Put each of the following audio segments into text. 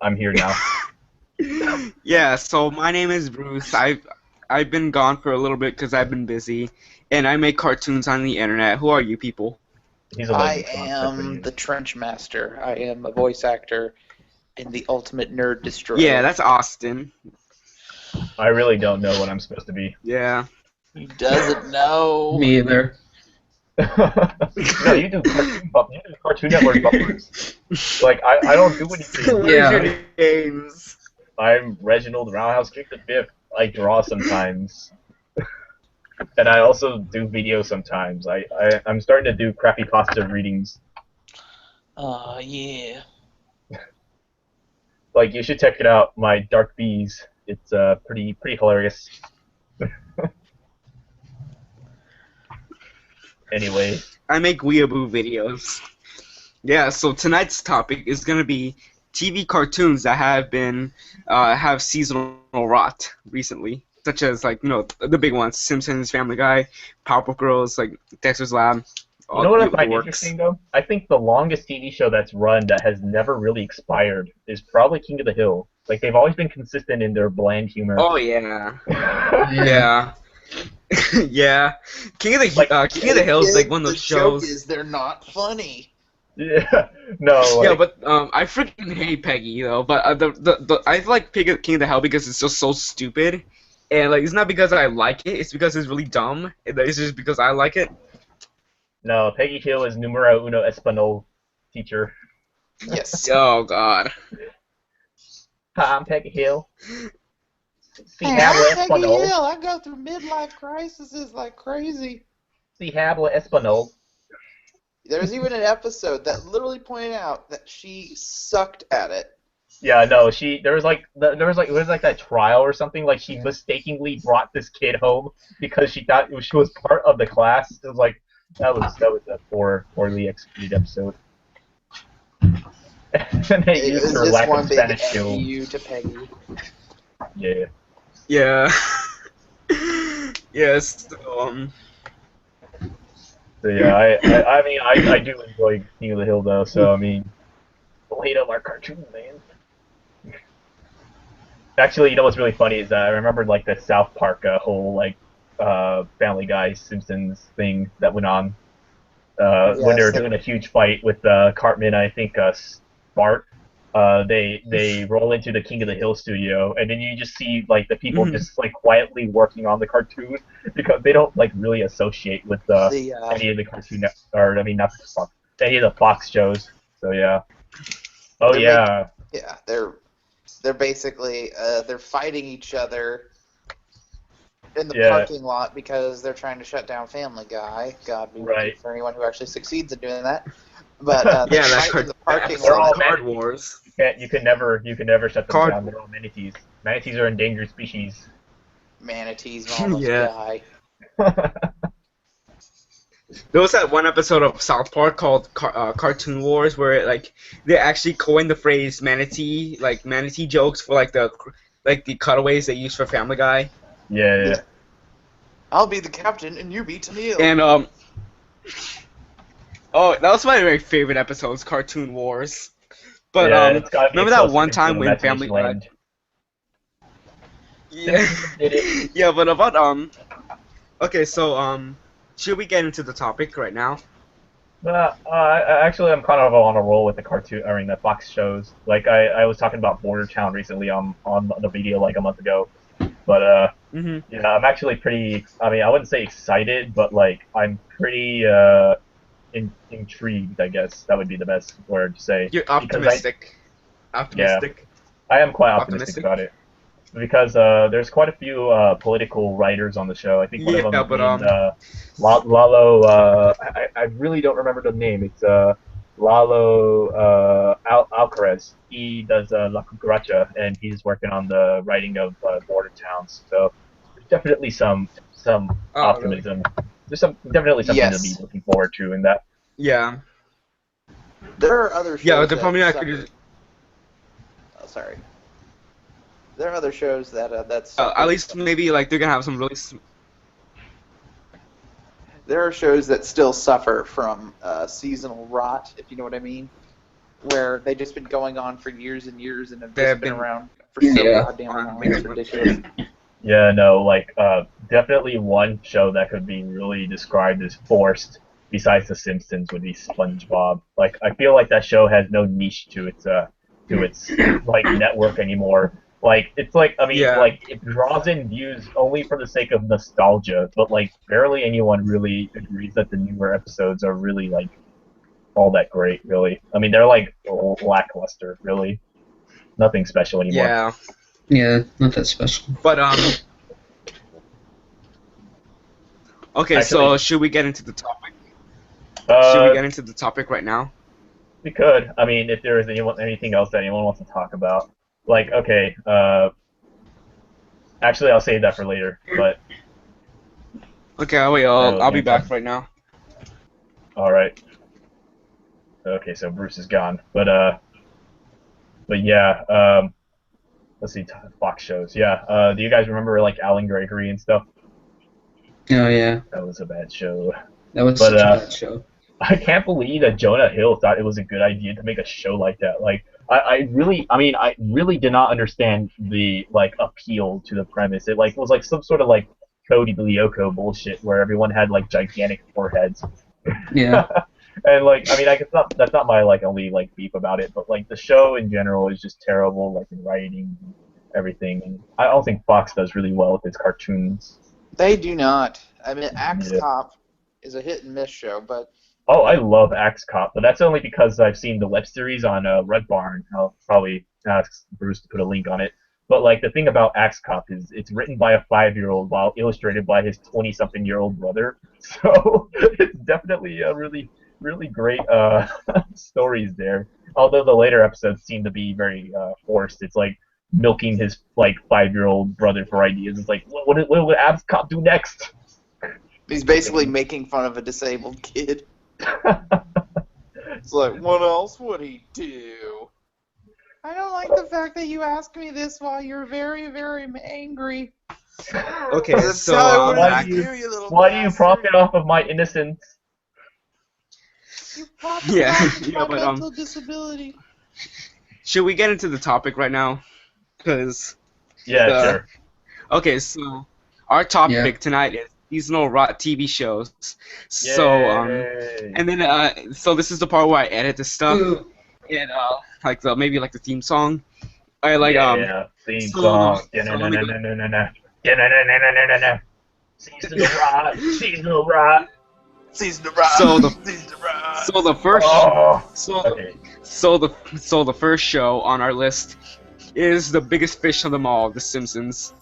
I'm here now. Yeah, so my name is Bruce. I've been gone for a little bit because I've been busy, and I make cartoons on the internet. Who are you people? He's a I legend. Come on, that's what he am is. the Trench Master. I am a voice actor in the Ultimate Nerd Yeah, Destroyer. that's Austin. I really don't know what I'm supposed to be. Yeah. He doesn't know. Me either. No, you do you do Cartoon Network buffers. Like I don't do anything. What is Yeah. your names? I'm Reginald Roundhouse Kick the Fifth. I draw sometimes, and I also do videos sometimes. I'm starting to do crappy pasta readings. Yeah. Like you should check it out. My Dark Bees. It's pretty hilarious. Anyway, I make weeaboo videos. Yeah, so tonight's topic is gonna be TV cartoons that have seasonal rot recently, such as the big ones: Simpsons, Family Guy, Powerpuff Girls, like Dexter's Lab, you all know what I the find works. interesting though? I think the longest TV show that's run that has never really expired is probably King of the Hill. Like they've always been consistent in their bland humor. Oh yeah, Yeah. yeah, yeah. Like King of the Hill is like one of The those joke shows. is they're not funny. yeah, no, Yeah, like but I freaking hate Peggy though. But I like King of the Hill because it's just so stupid, and like it's not because I like it. It's because it's really dumb. It's just because I like it. no. Peggy Hill is numero uno español teacher. Yes. Oh God. Hi, I'm Peggy Hill. Si Hey, habla I'm Peggy español. Hill. I go through midlife crises like crazy. Si habla español. There's even an episode that literally pointed out that she sucked at it. Yeah, no. There was like it was like that trial or something. Like she mistakenly brought this kid home because she thought she was part of the class. It was like that was a poorly executed episode. And they It used was her just lack of one big Spanish F skills. you to Peggy. Yeah. Yeah. Yes. So yeah, I mean I do enjoy King of the Hill though. So I mean, don't hate on our cartoon, man. Actually, you know what's really funny is that I remembered like the South Park whole like Family Guy Simpsons thing that went on when they Yes, were doing a huge fight with Cartman. I think Bart. They roll into the King of the Hill studio, and then you just see like the people Mhm. just like quietly working on the cartoon because they don't like really associate with the any of the or I mean not the Fox, any of the Fox shows. So yeah. Oh they're making yeah. they're basically they're fighting each other in the Yeah. parking lot because they're trying to shut down Family Guy. God be with you Right. for anyone who actually succeeds in doing that. But they Yeah, that fight in the parking They're all lot. Card manatees. Wars. You can never shut them Card. down. They're all manatees. Manatees are endangered species. Manatees will almost Yeah. die. There was that one episode of South Park called Cartoon Wars where like they actually coined the phrase manatee jokes for the cutaways they use for Family Guy. Yeah. I'll be the captain and you be Tennille. And oh, that was one of my favorite episodes, Cartoon Wars. But Yeah, it's gotta be remember a that close one second time to when Family Imagination Land. Yeah. Did it. Yeah, but about okay, so should we get into the topic right now? Actually, I'm kind of on a roll with the cartoon, I mean, the Fox shows. Like, I was talking about Border Town recently on the video like a month ago. But, Mhm. yeah, I'm actually pretty, I mean, I wouldn't say excited, but, like, I'm pretty, intrigued, I guess. That would be the best word to say. You're Because optimistic. Optimistic. I am quite optimistic about it. Because there's quite a few political writers on the show. I think one of Yeah, them but being Lalo. I really don't remember the name. It's Lalo Alcaraz. He does La Cucaracha, and he's working on the writing of Border Towns. So there's definitely some Oh, really? optimism. There's definitely something to be Yes. looking forward to in that. Yeah. There are other shows Yeah, they're that probably not suffer. gonna. Oh, sorry. There are other shows that At least maybe like they're gonna have some really. there are shows that still suffer from seasonal rot, if you know what I mean. where they've just been going on for years and years and have They've just been been around for so Yeah. goddamn long. It's ridiculous. Yeah, no, like definitely one show that could be really described as forced, besides The Simpsons, would be SpongeBob. Like I feel like that show has no niche to its like network anymore. Like it's like I mean Yeah. like it draws in views only for the sake of nostalgia, but like barely anyone really agrees that the newer episodes are really like all that great. Really, I mean they're like lackluster. Really, nothing special anymore. Yeah, Yeah, not that special. but okay. So Actually- should we get into the topic? Should Uh, we get into the topic right now? We could. I mean, if there is anything else that anyone wants to talk about, like, okay, actually, I'll save that for later. But Okay, I'll wait. I'll be back right now. all right. Okay, so Bruce is gone. But yeah. Let's see, Fox shows. Yeah. Do you guys remember like Alan Gregory and stuff? Oh yeah, That was a bad show. that was But, such a bad show. I can't believe that Jonah Hill thought it was a good idea to make a show like that. Like, I really did not understand the like appeal to the premise. It like was like some sort of like Cody Lyoko bullshit where everyone had like gigantic foreheads. Yeah, And like, I mean, I guess that's not my like only like beef about it, but like the show in general is just terrible, like in writing, everything. And I don't think Fox does really well with its cartoons. They do not. I mean, Axe Yeah. Cop is a hit and miss show, but Oh, I love Axe Cop, but that's only because I've seen the web series on Red Barn. I'll probably ask Bruce to put a link on it. But like the thing about Axe Cop is it's written by a 5-year-old while illustrated by his 20-something-year-old brother. So it's definitely a really, really great stories there. Although the later episodes seem to be very forced. It's like milking his like 5-year-old brother for ideas. It's like what would Axe Cop do next? he's basically making fun of a disabled kid. It's like, what else would he do? I don't like the fact that you ask me this while you're very, very angry. Okay, That's so how I would why have do to you- do, you little Why do you bastard. profit off of my innocence? You profit Yeah, off of yeah, my but, mental disability. should we get into the topic right now? Because Yeah, sure. okay, so our topic tonight is seasonal rot TV shows. So Yay. and then so this is the part where I edit the stuff and like maybe like the theme song. I like yeah, theme so- song. so let me go- Seasonal rot, seasonal rot. Season of Rock. So the- Season of Rock. so the first Oh, so okay. so the first show on our list is the biggest fish of them all, The Simpsons.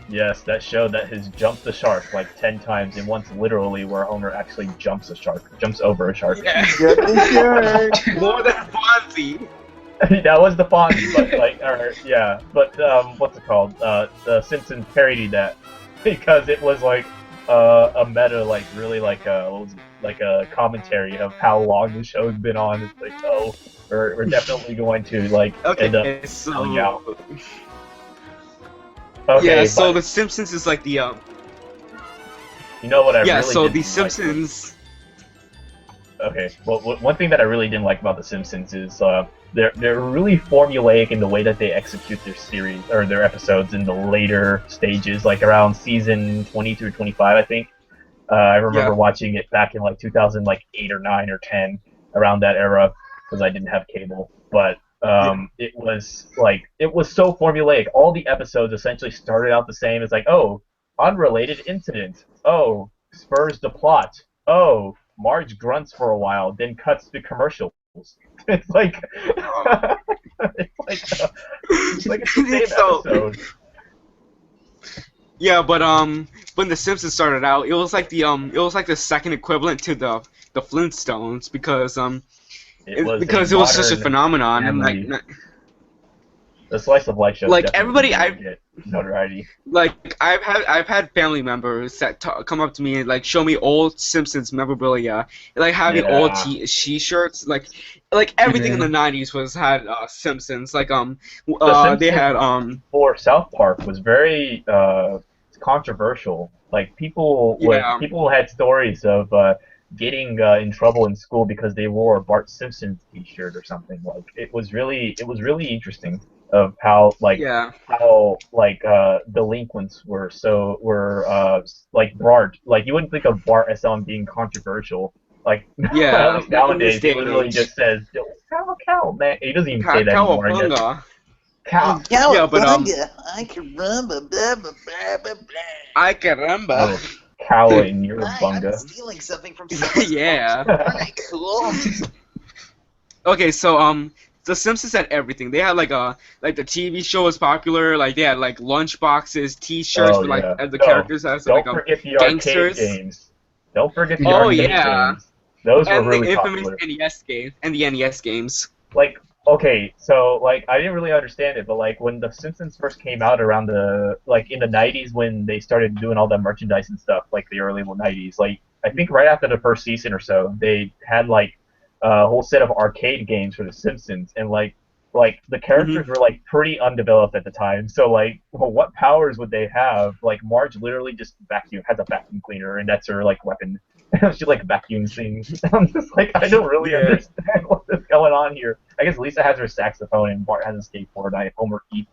Yes, that show that has jumped the shark like 10 times, and once literally where Homer actually jumps over a shark. Yeah. Get the shirt. More than Fonzie. That was the Fonzie, but like, yeah, but what's it called? The Simpsons parodied that because it was like a meta, like really like what was it? Like a commentary of how long the show's been on. It's like, oh, we're definitely going to like end up Okay, so selling out. Okay, yeah, so but The Simpsons is like the you know what I yeah, really so didn't The like? Simpsons. Okay, well, one thing that I really didn't like about The Simpsons is they're really formulaic in the way that they execute their series or their episodes in the later stages, like around season 20 through 25, I think. I remember Yeah. watching it back in like 2008 or 9 or 10, around that era, because I didn't have cable. But it was so formulaic. All the episodes essentially started out the same. It's like, oh, unrelated incident. Oh, spurs the plot. Oh, Marge grunts for a while, then cuts to commercials. It's like it's like the same So- episode. Yeah, but when The Simpsons started out, it was like the second equivalent to the Flintstones because It was because a it was such a modern phenomenon and family. like the slice of life show. like, definitely everybody did get notoriety. like I've had family members that come up to me and like show me old Simpsons memorabilia, like having Yeah. old T-shirts, like everything in the '90s had Simpsons, like they had For South Park was very controversial Like Yeah. people had stories of getting in trouble in school because they wore a Bart Simpson T-shirt or something. Like it was really interesting of Yeah. how delinquents were like Bart. Like you wouldn't think of Bart as someone being controversial. Like at Yeah. least In this nowadays, he day and literally age. just says cow, man. He doesn't even say that anymore. He just Cowabunga. cow, Yeah, but I can run, blah, blah, blah, blah, blah. I caramba. cow in your Hi, I'm bunga. stealing something from someone's Yeah. Aren't I cool? Okay, so The Simpsons had everything. They had like the TV show was popular. Like they had like lunch boxes, T-shirts Oh with like yeah. the No, characters as like don't forget the arcade gangsters. games. Don't forget the Oh arcade yeah, games. Those were and the really infamous popular. NES game and the NES games. Like, okay, so like I didn't really understand it, but like when The Simpsons first came out around the like in the '90s when they started doing all that merchandise and stuff, like the early '90s, like I think right after the first season or so, they had like a whole set of arcade games for The Simpsons, and like the Hmm. characters were like pretty undeveloped at the time. So like, well, what powers would they have? Like Marge literally just has a vacuum cleaner, and that's her like weapon. She like vacuums things. I'm just like, I don't really Yeah. understand what is going on here. I guess Lisa has her saxophone and Bart has a skateboard. Homer eats.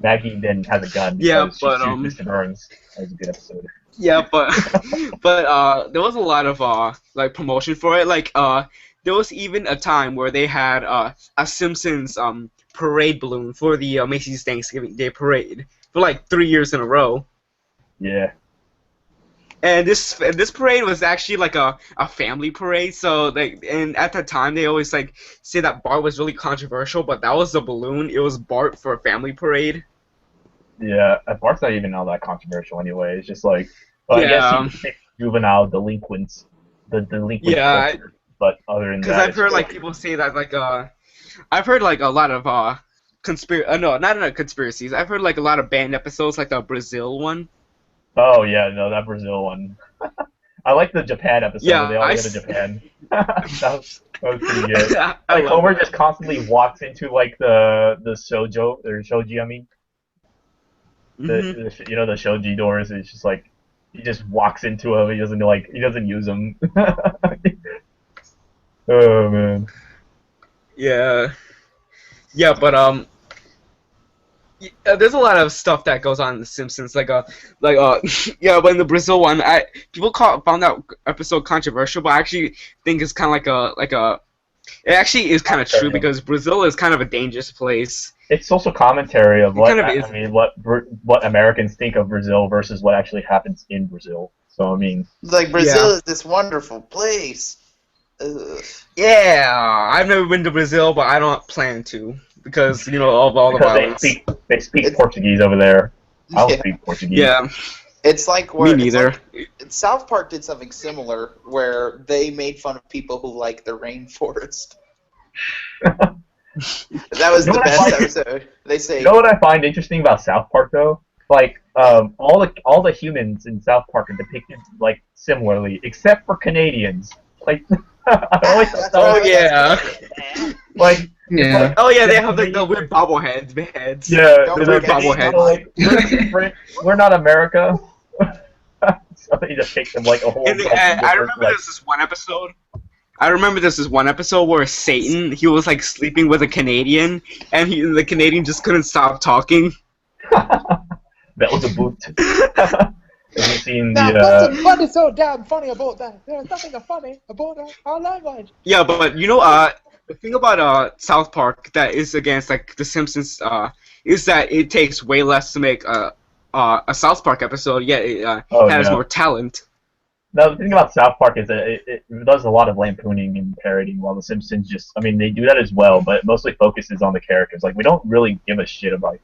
Maggie then has a gun Yeah, because she but shoots Mr. Burns. That was a good episode. yeah, but there was a lot of like promotion for it. Like there was even a time where they had a Simpsons parade balloon for the Macy's Thanksgiving Day parade for like 3 years in a row. Yeah. And this parade was actually like a family parade. So and at that time they always like say that Bart was really controversial, but that was the balloon. It was Bart for a family parade. Yeah. Bart's not even all that controversial anyway. It's just like, well, I guess he Yeah, depicts juvenile delinquents, the delinquent yeah. culture. But other than Because that, I've it's heard just like people say that like I've heard like a lot of no, not conspiracies. I've heard like a lot of banned episodes, like the Brazil one. oh yeah, no, that Brazil one. I like the Japan episode Yeah, where they all go to Japan. That was pretty good. I Like love Homer that. just constantly walks into like the sojo or shoji. I mean, Hmm. the shoji doors. It's just like he just walks into them. He doesn't use them. Oh man. Yeah, yeah, but there's a lot of stuff that goes on in The Simpsons, yeah. But in the Brazil one, found that episode controversial, but I actually think it's kind of it actually is kind of true because Brazil is kind of a dangerous place. It's social commentary of It kind of is. what Americans think of Brazil versus what actually happens in Brazil. So I mean, Like Brazil Yeah. is this wonderful place. Ugh. Yeah, I've never been to Brazil, but I don't plan to because of all the because violence. they speak It's- Portuguese over there. I don't Yeah. speak Portuguese. Yeah, It's like me where neither. South Park did something similar where they made fun of people who like the rainforest. That was You the know what I best find- episode. They say, You know what I find interesting about South Park though? Like all the humans in South Park are depicted like similarly, except for Canadians. Like I always thought that Oh, was, yeah. like Yeah. Oh yeah, they have like the weird bobbleheads. yeah, Don't they're forget bobbleheads. like we're not America. So they just take them like a whole. And bunch of I different, remember like, there's this one episode. I remember this is one episode where Satan he was like sleeping with a Canadian, and the Canadian just couldn't stop talking. that was a boot. Have you seen Now, the? what is so damn funny about that? There's nothing funny about our language. Yeah, but the thing about South Park that is against like The Simpsons is that it takes way less to make a South Park episode, yet it Oh, has yeah. more talent. No, the thing about South Park is that it does a lot of lampooning and parodying, while The Simpsons I mean, they do that as well, but it mostly focuses on the characters. Like, we don't really give a shit about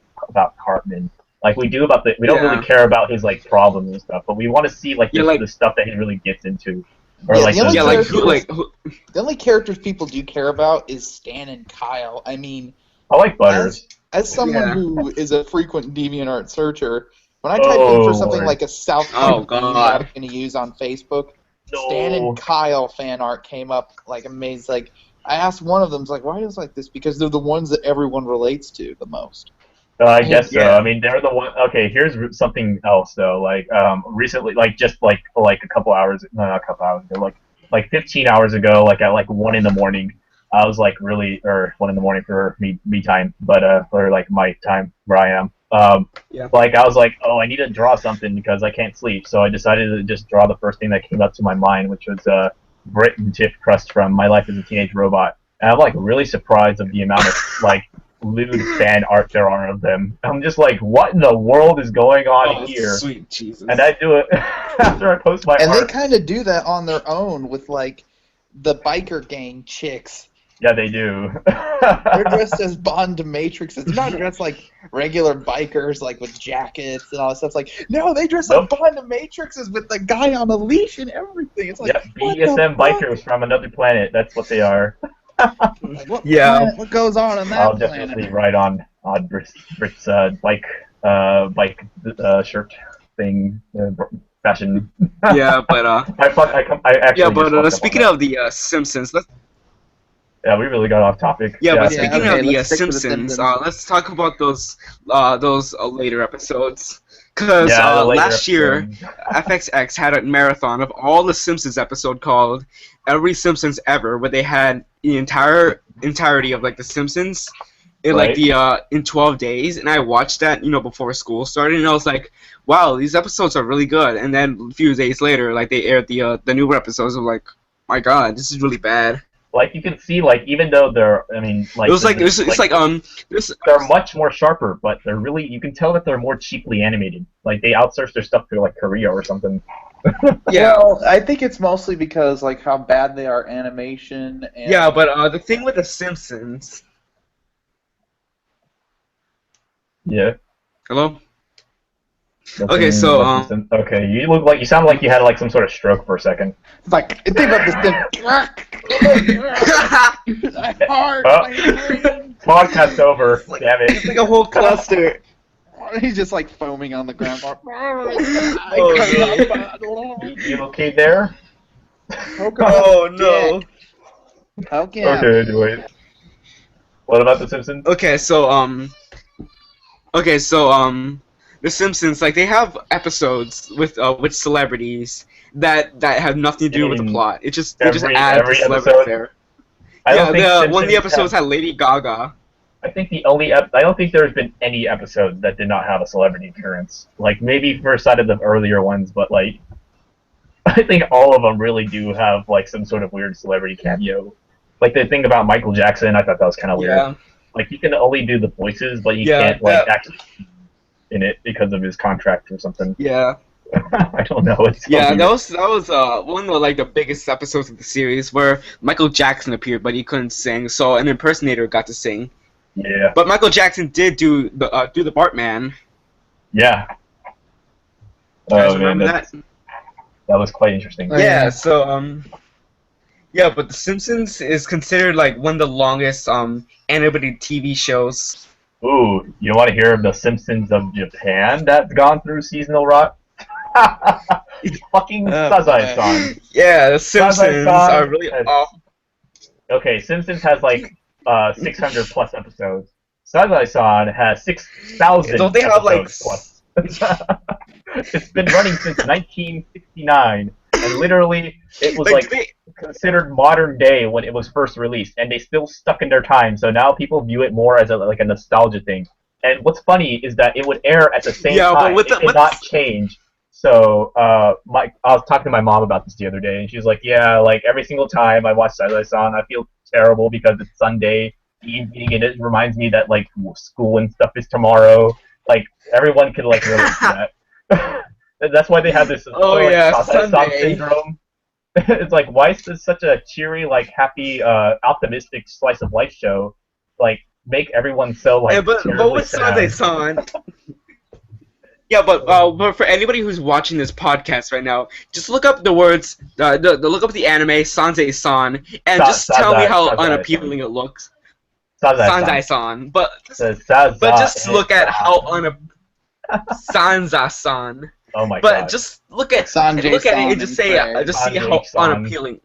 Cartman. Like, we do we don't Yeah. really care about his, like, problems and stuff, but we want to see, like, Yeah, like- the stuff that he really gets into. Or, Yeah, like, the only Yeah, like characters- who, the only characters people do care about is Stan and Kyle. I mean, I like Butters. as someone Yeah. who is a frequent DeviantArt searcher, when I type in for something Lord. like a South Oh, Park meme God. that I'm going to use on Facebook, No. Stan and Kyle fan art came up like amazing. Like I asked one of them, like, why is it like this? Because they're the ones that everyone relates to the most. I guess so. Yeah. I mean, they're the one. Okay, here's something else though. Like, recently, like just like a couple hours, no, not a couple hours ago, like 15 hours ago, like at like 1 in the morning, I was like really, or 1 in the morning for me time, but or like my time where I am. Yeah. Like I was like, oh, I need to draw something because I can't sleep, so I decided to just draw the first thing that came up to my mind, which was Britt and Tiff Crust from My Life as a Teenage Robot. And I'm like really surprised of the amount of like lewd fan art there are of them. I'm just like, what in the world is going on Oh, here? sweet Jesus. And I do it after I post my And art. they kind of do that on their own with like the biker gang chicks. Yeah, they do. They're dressed as Bond Matrixes. They're not dressed like regular bikers, like with jackets and all that stuff. It's like, no, they dress like Bond Matrixes with the guy on a leash and everything. It's like, Yeah, what BDSM the fuck? bikers from another planet. That's what they are. Like, what Yeah. planet? What goes on in that I'll planet? definitely write on Britt's bike shirt thing fashion. Yeah, but I actually yeah, but just fucked up speaking on of the Simpsons, yeah, we really got off topic. but Yeah, speaking okay, of the let's stick to the Simpsons, Simpsons. let's talk about those later episodes. Because Yeah, the later last year, episodes. FXX had a marathon of all the Simpsons episode called Every Simpsons Ever, where they had the entirety of like the Simpsons in like Right. in 12 days, and I watched that before school started, and I was like, wow, these episodes are really good. And then a few days later, like they aired the newer episodes. I'm like, my God, this is really bad. Like you can see, like even though they're, I mean, like It was like it's like they're much more sharper, but they're really, you can tell that they're more cheaply animated. Like they outsource their stuff to like Korea or something. yeah. Well, I think it's mostly because like how bad they are animation. And... Yeah, but the thing with the Simpsons. Yeah. Hello. Okay, so okay, you sound like you had like some sort of stroke for a second. It's like think about this. Hard. Podcast over. Damn it's it. like a whole cluster. He's just like foaming on the ground. You okay there? Oh no. Okay. Okay, anyway. What about the Simpsons? Okay, so the Simpsons, like they have episodes with celebrities that have nothing to do with the plot. They just add the celebrity episode? there. I don't think One of the Simpsons episodes had Lady Gaga. I think I don't think there's been any episode that did not have a celebrity appearance. Like maybe first side of the earlier ones, but like I think all of them really do have like some sort of weird celebrity cameo. Like the thing about Michael Jackson, I thought that was kind of weird. Yeah. Like you can only do the voices, but you Yeah, can't like actually be in it because of his contract or something. Yeah. I don't know. It's so Yeah, weird. that was one of like the biggest episodes of the series where Michael Jackson appeared, but he couldn't sing, so an impersonator got to sing. Yeah. But Michael Jackson did do the Bartman. Yeah. You guys Oh, man, remember that? that was quite interesting. Yeah. So yeah, but The Simpsons is considered like one of the longest animated TV shows. Ooh, you want to hear of the Simpsons of Japan that's gone through seasonal rot? Fucking Sazae-san. Yeah, The Simpsons are really awful. Okay, Simpsons has like 600 plus episodes. Sazae-san has 6,000. Don't they have like plus. It's been running since 1969, and literally it was like considered modern day when it was first released, and they still stuck in their time. So now people view it more as like a nostalgia thing. And what's funny is that it would air at the same time. It did not change. So I was talking to my mom about this the other day, and she was like, "Yeah, like every single time I watch Sazae-san, I feel terrible because it's Sunday evening, and it reminds me that like school and stuff is tomorrow. Like everyone can like relate to that." That's why they have this Sazae-san syndrome. It's like, why is this such a cheery, like happy, optimistic slice of life show? Like make everyone so like. Yeah, but with Sazae-san. Yeah, but for anybody who's watching this podcast right now, just look up the words, look up the anime Sazae-san, and just tell me how unappealing it looks. Sazae-san, but just look at how Sanza-san. Oh my god. But just look at it and just see how unappealing.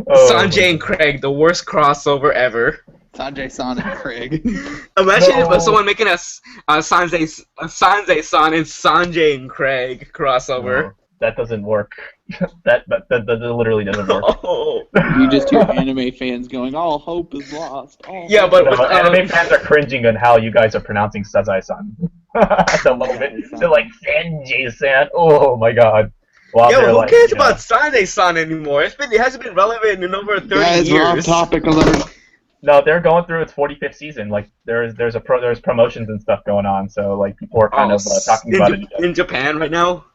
Oh, Sanjay and Craig, the worst crossover ever. Sanjay-san and Craig. Imagine No. if someone making a Sanjay-san and Sanjay and Craig crossover. No, that doesn't work. that literally doesn't work. Oh. You just hear anime fans going, "All hope is lost." All Yeah, hope but No, with, anime fans are cringing on how you guys are pronouncing Sazai-san at the moment. They're like Sanjay-san. Oh my god. While yeah, they're who like, cares you know, about Sanjay-san anymore? It hasn't been relevant in over 30 Guys, we're off years. topic alert. No, they're going through its 45th season. Like there's promotions and stuff going on. So like people are kind of talking about it. In Japan right now.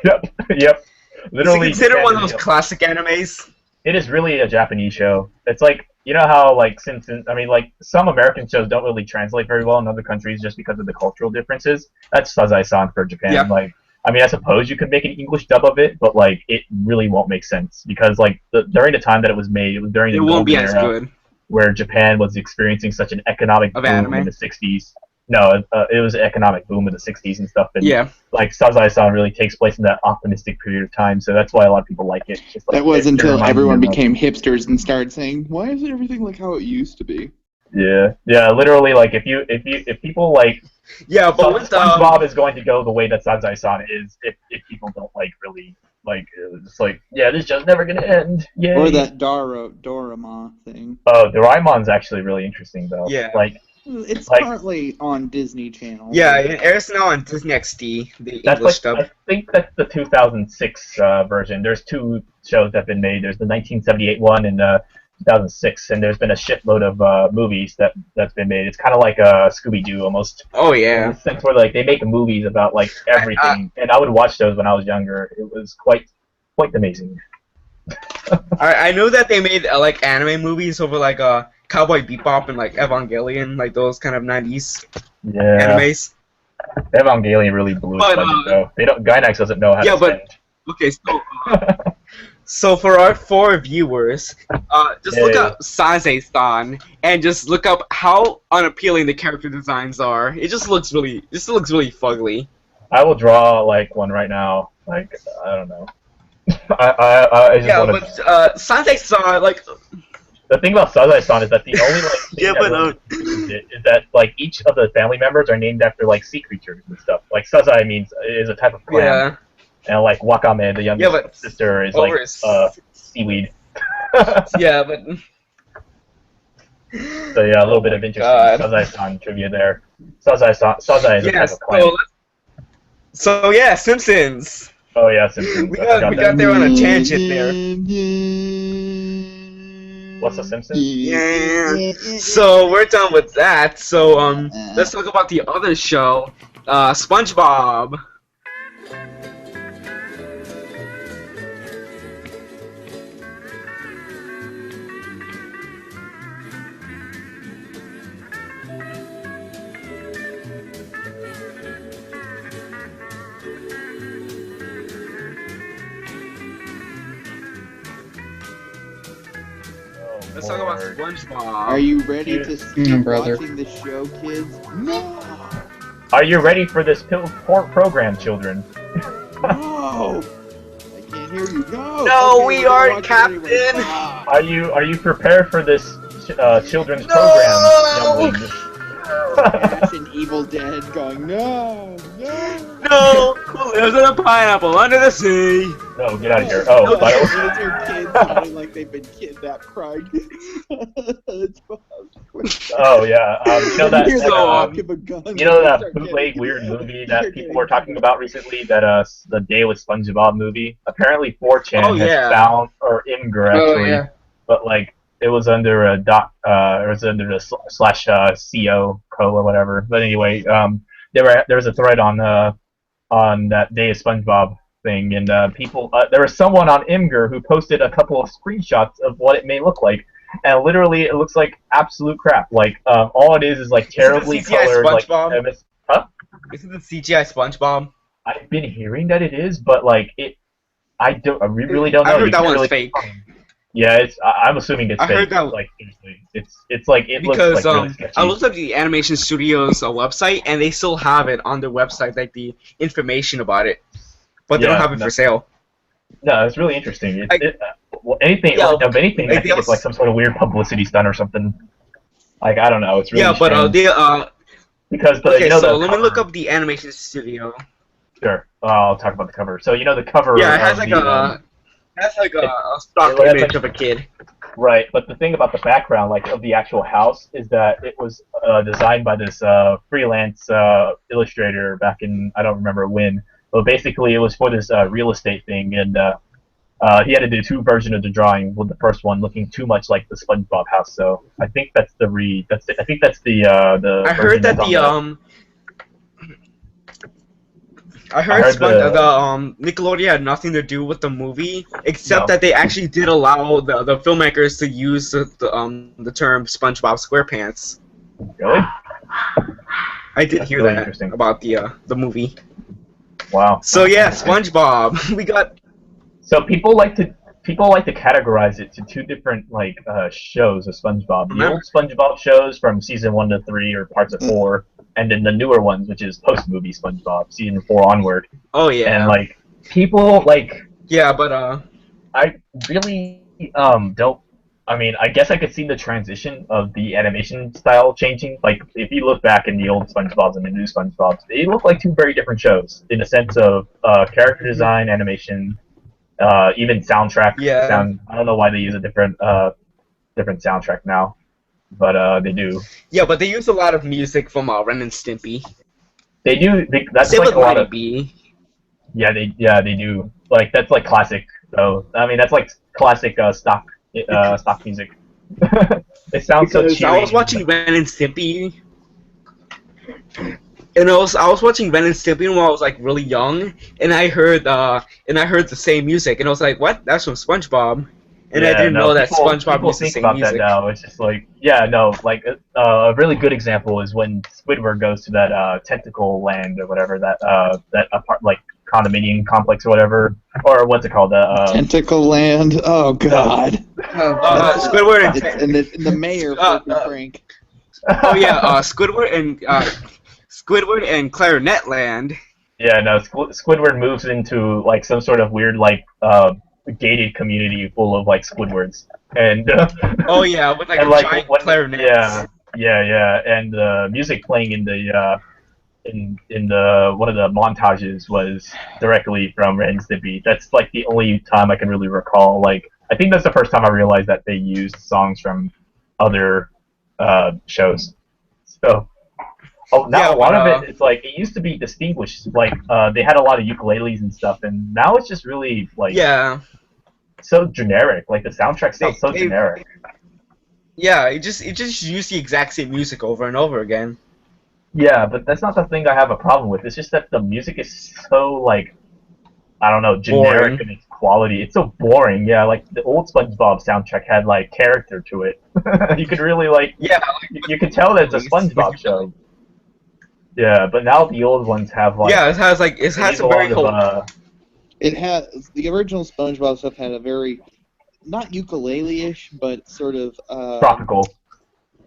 Yep, yep. Is Literally. it considered one of Japan those is- classic animes? It is really a Japanese show. It's like, you know how like Simpsons. I mean, like some American shows don't really translate very well in other countries just because of the cultural differences. That's Sazai-san for Japan. Yeah. Like, I mean, I suppose you could make an English dub of it, but like it really won't make sense because like during the time that it was made, it was during It the won't be golden as era good. where Japan was experiencing such an economic Of boom anime? in the 60s. No, it was an economic boom in the 60s and stuff. And Yeah. like Sazai-san really takes place in that optimistic period of time, so that's why a lot of people like it. It's just, like, That was it until reminds me everyone of, became hipsters and started saying, "Why isn't everything like how it used to be?" Yeah, literally, like if people like Yeah, but with SpongeBob is going to go the way that Sazai-san is, if people don't like really like it's like this show's never gonna end. Yay. Or that Dorama thing. Oh, Doraemon's actually really interesting though. Yeah. Like It's Like- currently on Disney Channel. yeah, it airs now on Disney XD, the that's English like dub. I think that's the 2006 version. There's two shows that have been made. There's the 1978 one and 2006, and there's been a shitload of movies that's been made. It's kind of like a Scooby-Doo almost. Oh In yeah. the sense where like they make movies about like everything, and I would watch those when I was younger. It was quite amazing. I know that they made like anime movies over like Cowboy Bebop and like Evangelion, like those kind of 90s Yeah, animes. Evangelion really blew its But, budget though. They don't. Gainax doesn't know how Yeah, to but- Okay, so for our 4 viewers, just look Yeah. up Sanjay-san and just look up how unappealing the character designs are. It just looks really fugly. I will draw like one right now. Like I don't know. I just Yeah, want but to. Sanjay-san, like, The thing about Sazai-san is that the only like thing Yeah, that but, really differentiates it is that like each of the family members are named after like sea creatures and stuff. Like Sazai is a type of clam, yeah, and like Wakame, the youngest but- sister, is or like is- seaweed. yeah, but So yeah, a little bit of interesting God. Sazai-san trivia there. Sazai is a yeah. type of clam. So yeah, Simpsons. Oh yeah, Simpsons. We I got forgot we that. got there on a tangent there. What's the Simpsons? Yeah. So we're done with that. So let's talk about the other show, SpongeBob. Oh, Let's talk about Lord. SpongeBob. Are you ready to keep brother. watching the show, kids? No! Are you ready for this program, children? No! I can't hear you. No! No, Okay, we we're gonna aren't, watch it anyway. Captain. Ah. Are you prepared for this children's No! program, younglings? Watching Evil Dead going, no! No! No, who lives in a pineapple under the sea? No, get out of here. Oh, by the way, It's your kids sounding like they've been kidnapped crying. It's oh yeah. You know that, Here's that, the um, cock of a gun. you know that Start bootleg getting- weird movie You're that getting people were talking about recently? That the Day with SpongeBob movie. Apparently, 4chan Oh, yeah. has found, or Imgur actually, Oh yeah. but like it was under a it was under the slash co or whatever. But anyway, there was a thread on that Day of SpongeBob thing, and people there was someone on Imgur who posted a couple of screenshots of what it may look like, and literally it looks like absolute crap. Like all it is like terribly CGI colored. SpongeBob? Like, Isn't the CGI SpongeBob? I've been hearing that it is, but like I really don't know. I heard You that can't one's really fake. confirm. Yeah, I'm assuming it's I fake. heard that- Like seriously, it's like it Because looks like really sketchy. I looked up the animation studio's website and they still have it on their website, like the information about it, but they Yeah, don't have it no. for sale. No, it's really interesting. Like- well, anything Yeah, of anything, like I think it's like some sort of weird publicity stunt or something. Like I don't know, it's really Yeah, but strange. Because the okay, you know so the let cover, me look up the animation studio. Sure, I'll talk about the cover. So you know the cover Yeah, it has of like the a stock it has image like of a kid. right, but the thing about the background, like of the actual house, is that it was designed by this freelance illustrator back in I don't remember when. But basically, it was for this real estate thing, and he had to do two versions of the drawing. With the first one looking too much like the SpongeBob house. So I think that's I think that's the I version heard that's that on the the. I I heard heard Nickelodeon had nothing to do with the movie, except no, that they actually did allow the filmmakers to use the term SpongeBob SquarePants. really. I did That's hear really that interesting. about the movie. Wow. So yeah, SpongeBob. We got So people like to categorize it to two different like shows of SpongeBob. The remember. old SpongeBob shows from season 1 to 3 or parts of 4, and then the newer ones, which is post movie SpongeBob, season 4 onward. Oh And yeah, like people like yeah, but I really don't. I mean, I guess I could see the transition of the animation style changing. Like, if you look back in the old SpongeBob's and the new SpongeBob's, they look like two very different shows in the sense of character design, animation, even soundtrack. yeah, Sound. I don't know why they use a different soundtrack now, but they do. yeah, but they use a lot of music from Ren and Stimpy. They do. That's Same like with a lot Mighty of. B. Yeah, they do. Like that's like classic. So I mean, that's like classic stock music. It sounds so Because I cheery. was watching Ren and Stimpy, and I was watching Ren and Stimpy when I was like really young, and I heard the same music, and I was like, what? That's from SpongeBob, and I Yeah, didn't no, know that SpongeBob people used the think same about that music. now. It's just like, yeah, no, like a really good example is when Squidward goes to that tentacle land or whatever that apart like condominium complex or whatever, or what's it called? Tentacle Land. Oh God. Squidward It's, and the mayor, Uh, Filthy uh, Frank. oh yeah, Squidward and Clarinet Land. Yeah, no, Squidward moves into like some sort of weird like gated community full of like Squidwards, and Oh yeah, with like and a like giant when clarinet. yeah, and the music playing in the in the one of the montages was directly from Ren and Stimpy. That's like the only time I can really recall. Like I think that's the first time I realized that they used songs from other shows. So now Yeah, a lot but of it, it's like it used to be distinguished. Like they had a lot of ukuleles and stuff, and now it's just really like yeah, so generic. Like the soundtrack they, sounds so they generic. yeah, it just used the exact same music over and over again. Yeah, but that's not the thing I have a problem with. It's just that the music is so like I don't know, generic Boring. in its quality. It's so boring. Yeah, like the old SpongeBob soundtrack had like character to it. You could really like Yeah, you could tell that it's a SpongeBob show. Yeah, but now the old ones have like yeah, it has they use some a lot very of cool. It had the original SpongeBob stuff had a very not ukulele-ish, but sort of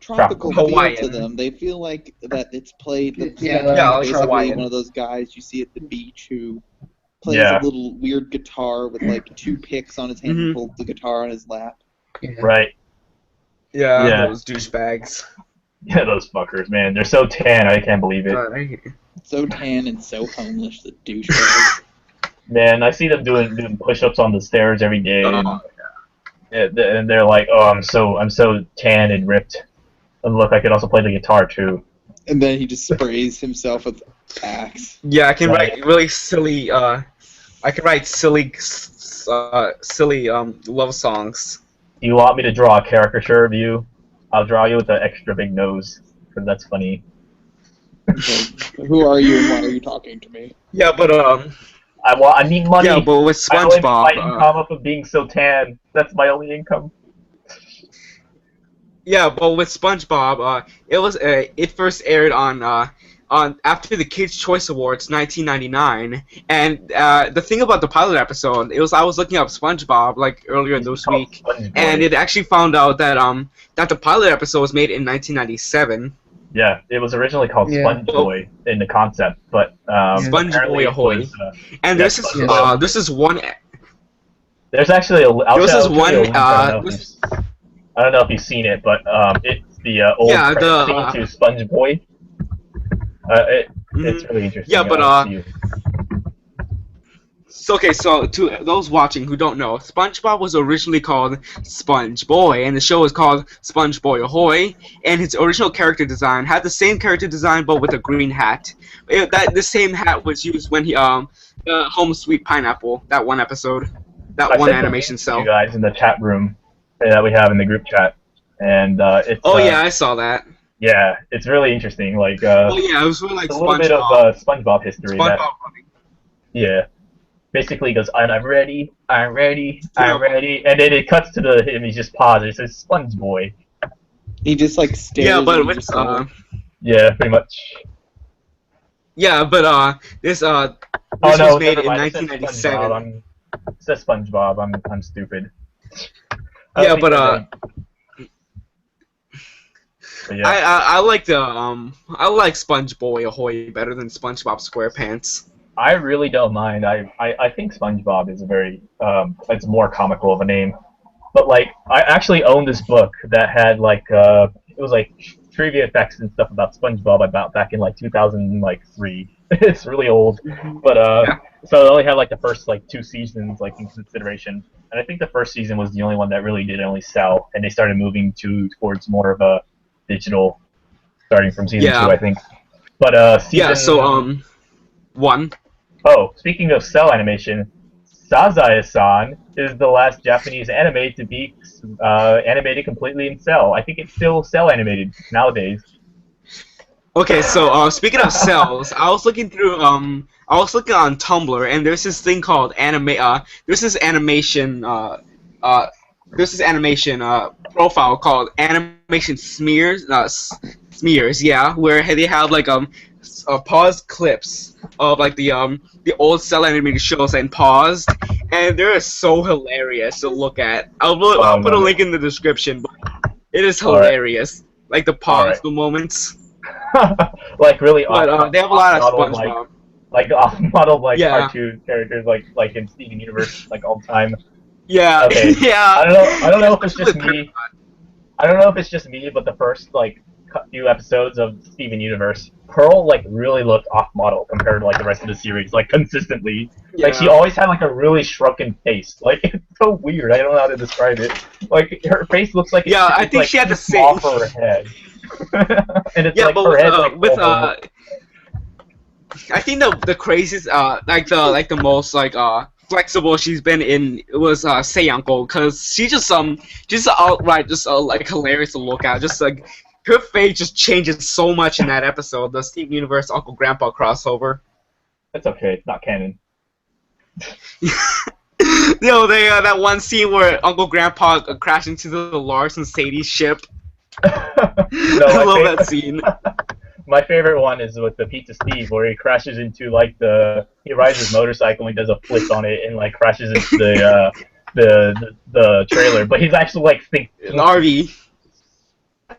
tropical feel Hawaiian. to them. They feel like that it's played. The Yeah, SpongeBob like is basically Hawaiian. one of those guys you see at the beach who plays Yeah. a little weird guitar with like two picks on his hand and Mhm. holds the guitar on his lap. Yeah. right. Yeah, Yeah. those douchebags. Yeah, those fuckers, man. They're so tan. I can't believe it. So tan and so homeless, the douchebag. Man, I see them doing push-ups on the stairs every day, Oh, and they're like, "Oh, I'm so tan and ripped." And look, I could also play the guitar too. And then he just sprays himself with Axe. yeah, I can Right. write really silly. I can write silly love songs. Do you want me to draw a caricature of you? I'll draw you with an extra big nose, because that's funny. Like, who are you and why are you talking to me? Yeah, but I need money. yeah, but with I only make my SpongeBob, income off of being so tan. That's my only income. yeah, but with SpongeBob, it first aired on after the Kids' Choice Awards 1999, and the thing about the pilot episode, I was looking up SpongeBob like earlier this Called week, SpongeBob. and it actually found out that the pilot episode was made in 1997. Yeah, it was originally called Yeah. Sponge Boy in the concept, but Sponge apparently Boy it Ahoy. was, And yeah, this is SpongeBoy Ahoy. this is one. There's actually This is one, I don't know if you've seen it, but the old Yeah, credit scene to Sponge Boy. It's really interesting. Yeah, but so to those watching who don't know, SpongeBob was originally called Sponge Boy, and the show was called Sponge Boy Ahoy. And his original character design had the same character design, but with a green hat. The same hat was used when he Home Sweet Pineapple, that one episode, that one animation cell. You guys in the chat room that we have in the group chat, and it's. Oh yeah, I saw that. Yeah, it's really interesting. Like. Oh yeah, it was really like a little bit of SpongeBob history. SpongeBob. Yeah. Basically he goes, I'm ready, I'm ready, I'm ready, and then it cuts to him, he's just paused, it says, Sponge Boy. He just like stares. Yeah, but with, yeah, pretty much. Yeah, but this was made in 1997. It says SpongeBob, I'm stupid. Yeah, but yeah. I like Sponge Boy Ahoy better than SpongeBob SquarePants. I really don't mind. I think SpongeBob is a very it's more comical of a name. But like I actually own this book that had like it was like trivia facts and stuff about SpongeBob about back in like 2003. It's really old. But so it only had like the first like 2 seasons like in consideration. And I think the first season was the only one that really did only sell, and they started moving towards more of a digital starting from season 2, I think. But season 1. Oh, speaking of cell animation, Sazae-san is the last Japanese anime to be animated completely in cell. I think it's still cell animated nowadays. Okay, so speaking of cells, I was looking on Tumblr, and there's this thing called there's this animation profile called Animation Smears, yeah, where they have like paused clips of like the old cell animated shows and paused, and they're so hilarious to look at. I'll put a link in the description, but it is hilarious. Like the paused moments. Like really they have a lot of SpongeBob. Like off-modeled cartoon characters like in Steven Universe like all the time. Yeah. Okay. Yeah. I don't know if it's just me. I don't know if it's just me, but the first like few episodes of Steven Universe, Pearl like really looked off-model compared to like the rest of the series, like consistently. Yeah. Like she always had like a really shrunken face. Like it's so weird. I don't know how to describe it. Like her face looks like I think she had the same for her head. And it's like her head like I think the craziest the most flexible she's been in was Say Uncle, because she's just outright like hilarious to look at. Just like her face just changes so much in that episode, the Steven Universe Uncle Grandpa crossover. That's okay, it's not canon. That one scene where Uncle Grandpa crashed into the Lars and Sadie's ship. I love that scene. My favorite one is with the Pizza Steve, where he crashes into like he rides his motorcycle and he does a flip on it and like crashes into the trailer, but he's actually like an RV.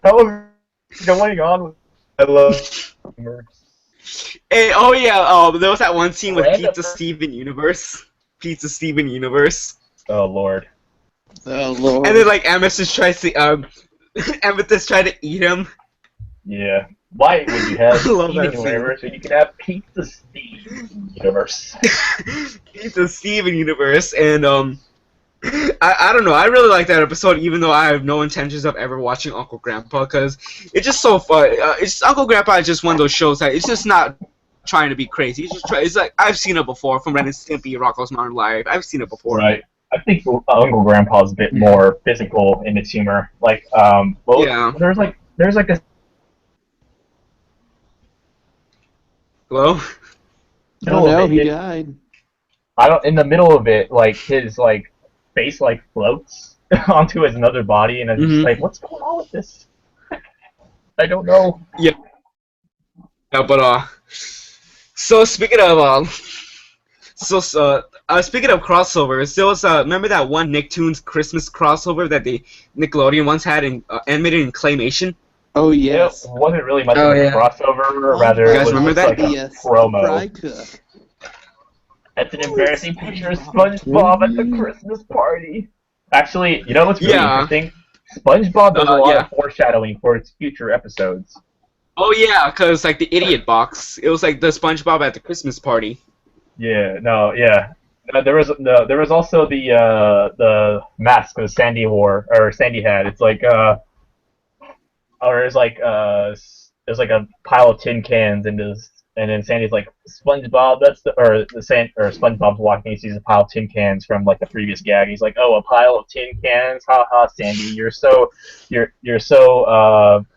What's going on? I love. Hey, there was that one scene with Pizza Steven Universe. Pizza Steven Universe. Oh lord. Oh lord. And then like Amethyst tries to to eat him. Yeah. Why would you have Steven Universe when you could have Pizza Steven Universe? Pizza Steven Universe, and I don't know. I really like that episode, even though I have no intentions of ever watching Uncle Grandpa, because it's just so fun. Uncle Grandpa is just one of those shows that it's just not trying to be crazy. It's like I've seen it before from Ren and Stimpy, Rocko's Modern Life. I've seen it before. Right. I think Uncle Grandpa is a bit more physical in its humor. Like there's like a. Hello? No, he died. In the middle of it, like his like face like floats onto his another body, and I'm just like, what's going on with this? I don't know. Yeah, but so speaking of speaking of crossovers, there was remember that one Nicktoons Christmas crossover that the Nickelodeon once had animated in claymation? Oh yes. It wasn't really much of a crossover, or rather, you guys it was remember just that? like a promo. That's an embarrassing picture of SpongeBob at the Christmas party. Actually, you know what's really interesting? SpongeBob does a lot Yeah. of foreshadowing for its future episodes. Oh yeah, cause like the idiot box. It was like the SpongeBob at the Christmas party. Yeah, no, yeah. There was also the mask that Sandy wore or Sandy had. It's like or there's like a pile of tin cans and then Sandy's like SpongeBob. That's the or SpongeBob's walking. He sees a pile of tin cans from like the previous gag. He's like, oh, a pile of tin cans. Ha ha, Sandy, you're so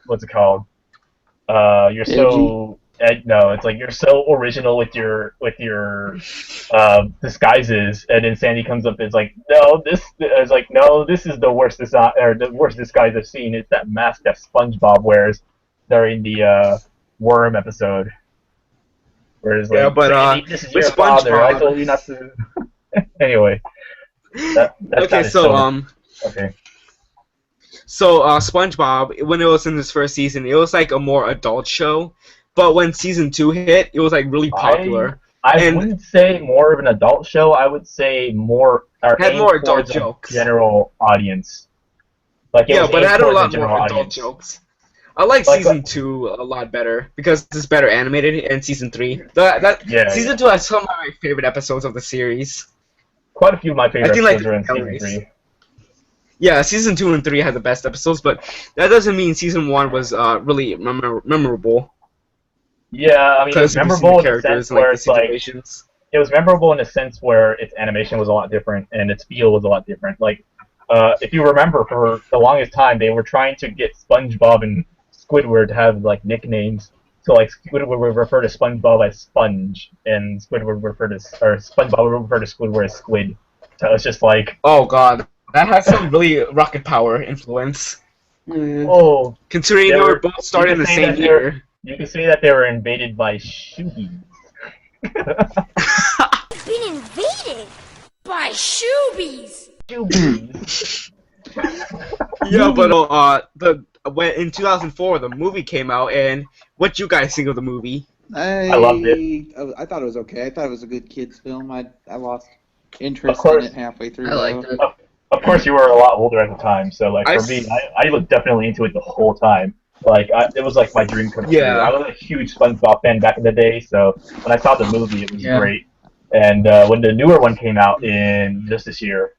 what's it called? You're so no, it's like you're so original with your disguises, and then Sandy comes up and is like, no, this is the worst the worst disguise I've seen. It's that mask that SpongeBob wears during the worm episode. Whereas Yeah, like, but Sandy, this is with your father. I SpongeBob. told you not to. Anyway, that Okay, sounded so okay. So SpongeBob, when it was in this first season, it was like a more adult show. But when season 2 hit, it was like really popular. I And- wouldn't say more of an adult show. I would say more Had aimed more adult towards a jokes. general audience. Like Yeah, was but it aimed had a towards lot general more adult audience. jokes. I like Like, season 2 a lot better because it's better animated, and season 3. Yeah, Season 2 has some of my favorite episodes of the series. Quite a few of my favorite I think, like, episodes are in the season race. 3. Yeah, season 2 and 3 had the best episodes, but that doesn't mean season 1 was really memorable. Yeah, I mean, it was Because you've seen memorable the in the characters sense and like where the it's like situations. it was memorable in a sense where its animation was a lot different and its feel was a lot different. Like, if you remember, for the longest time, they were trying to get SpongeBob and Squidward to have like nicknames. So like Squidward would refer to SpongeBob as Sponge, and Squidward would refer to or SpongeBob would refer to Squidward as Squid. So it's just like, Oh god, that has some really rocket power influence. oh, Considering they were both started in the same year. you can say that they were invaded by Shoogies. Been invaded by shoobies. Shoogies. Yeah, but when in 2004 the movie came out, and what you guys think of the movie? I loved it. I thought it was okay. I thought it was a good kids film. I lost interest Of course. in it halfway through. I liked though. it. Of course, you were a lot older at the time, so like for me, I was definitely into it the whole time. Like it was like my dream come true. Yeah. I was a huge SpongeBob fan back in the day, so when I saw the movie, it was Yeah. great. And when the newer one came out in just this year,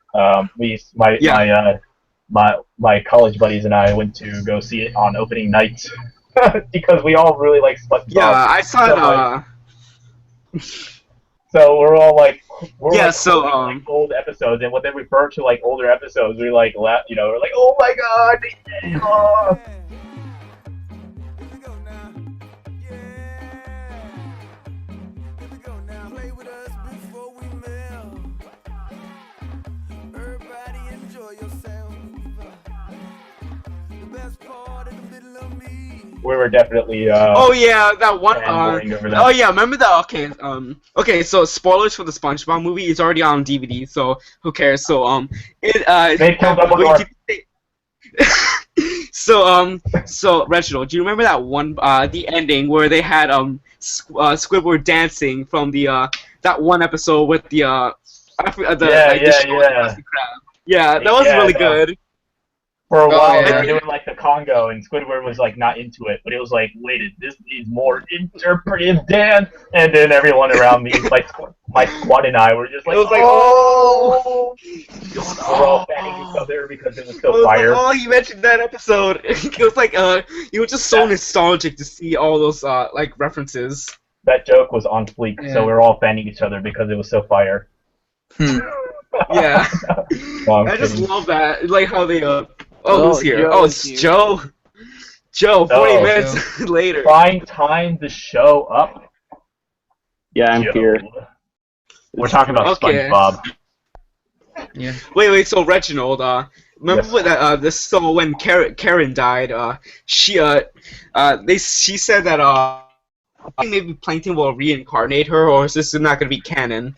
my college buddies and I went to go see it on opening night because we all really like SpongeBob. Yeah, I saw it. So we're all like, Yeah, so, quoting, like, old episodes, and when they refer to like older episodes, we like laugh, we're like, oh my god, oh. We were definitely Oh yeah, that one. fanboying over that. Oh yeah, remember that? Okay, okay. So spoilers for the SpongeBob movie. It's already on DVD, so who cares? So They killed Dumbledore. So Reginald, do you remember that one? The ending where they had Squidward dancing from the that one episode with the Krusty Krab. Yeah, that was Yeah, really no. good. For a while, yeah. they were doing like the Congo, and Squidward was like not into it, but it was like, wait, this needs more interpretive dance. And then everyone around me, my squad and I, were just like, It was like, oh, we're all fanning each other because it was so fire. Oh, you mentioned that episode. It was like you were just so nostalgic to see all those like references. That joke was on fleek, Yeah. so we were all fanning each other because it was so fire. Yeah. No, I'm I just kidding. love that, like how they who's here? Joe Oh, is it's here. Joe. 40 Oh, minutes later. Trying time to show up. Yeah, I'm Joe. here. We're talking about Okay. SpongeBob. Yeah. Wait. So Reginald, remember Yes. when so when Karen died, she said that I think maybe Plankton will reincarnate her, or is this not gonna be canon?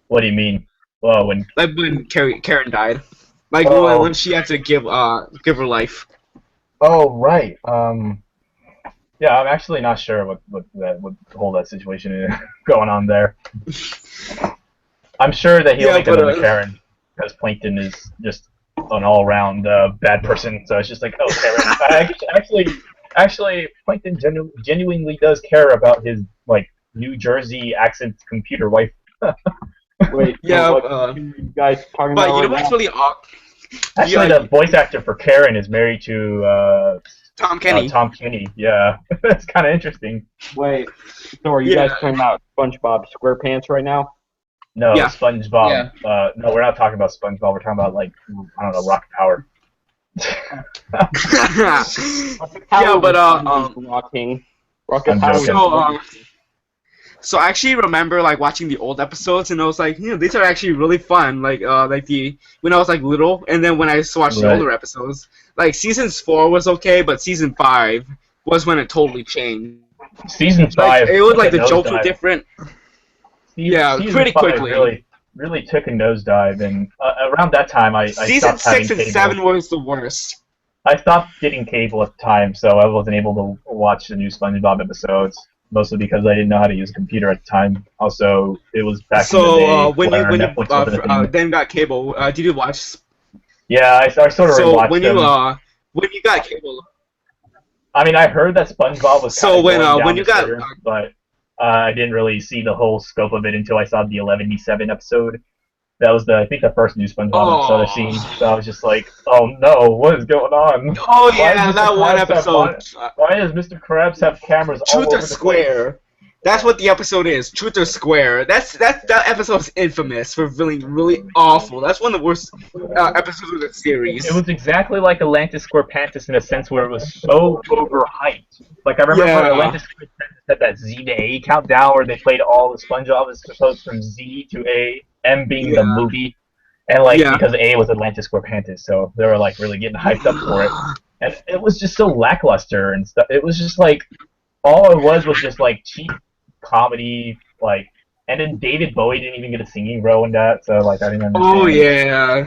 What do you mean? Well, when Like when Karen died, like Oh. when she had to give her life. Oh, right. Yeah, I'm actually not sure what the whole that situation is going on there. I'm sure that he'll Yeah, make but, another Karen because Plankton is just an all-around bad person. So it's just like, oh, Karen. Actually, Plankton genuinely does care about his like New Jersey accent computer wife. Wait, Yeah, so what are you guys talking but about you know right what's now? really awkward? Actually, Yeah, the voice actor for Karen is married to Tom Kenny. Tom Kenny. Yeah, it's kind of interesting. Wait, so are you guys talking about SpongeBob SquarePants right now? No, Yeah. SpongeBob. No, we're not talking about SpongeBob. We're talking about like I don't know, Rocket Power. Yeah, but Rocking. I'm joking. so I actually remember like watching the old episodes, and I was like, these are actually really fun. Like when I was like little, and then when I watched the Right. older episodes, like season 4 was okay, but season 5 was when it totally changed. Season 5. Like it was like the took a jokes were nosedive. different. Season pretty 5 quickly. really took a nosedive, and around that time I Season stopped having 6 and cable. 7 was the worst. I stopped getting cable at the time, so I wasn't able to watch the new SpongeBob episodes. Mostly because I didn't know how to use a computer at the time. Also, it was back in the day When you Netflix wasn't a thing. then got cable, did you watch? Yeah, I sort of So rewatched when them. you got cable, I mean, I heard that SpongeBob was So kind of when you got but I didn't really see the whole scope of it until I saw the 11D7 episode. That was I think the first new SpongeBob episode I've seen. So I was just like, oh no, what is going on? oh Why yeah, does that Mr. one Krabs have episode. Why does Mr. Krabs have cameras all Truth over or the Square. That's what the episode is. Truth or Square. That episode is infamous for feeling really awful. That's one of the worst episodes of the series. It was exactly like Atlantis SquarePants in a sense where it was so overhyped. Like I remember Atlantis SquarePants had that Z to A countdown where they played all the SpongeBob episodes from Z to A, M being the movie, and because A was Atlantis SquarePants, so they were like really getting hyped up for it, and it was just so lackluster and stuff. It was just like all it was just like cheap comedy, like, and then David Bowie didn't even get a singing role in that, so like I didn't understand. Oh yeah.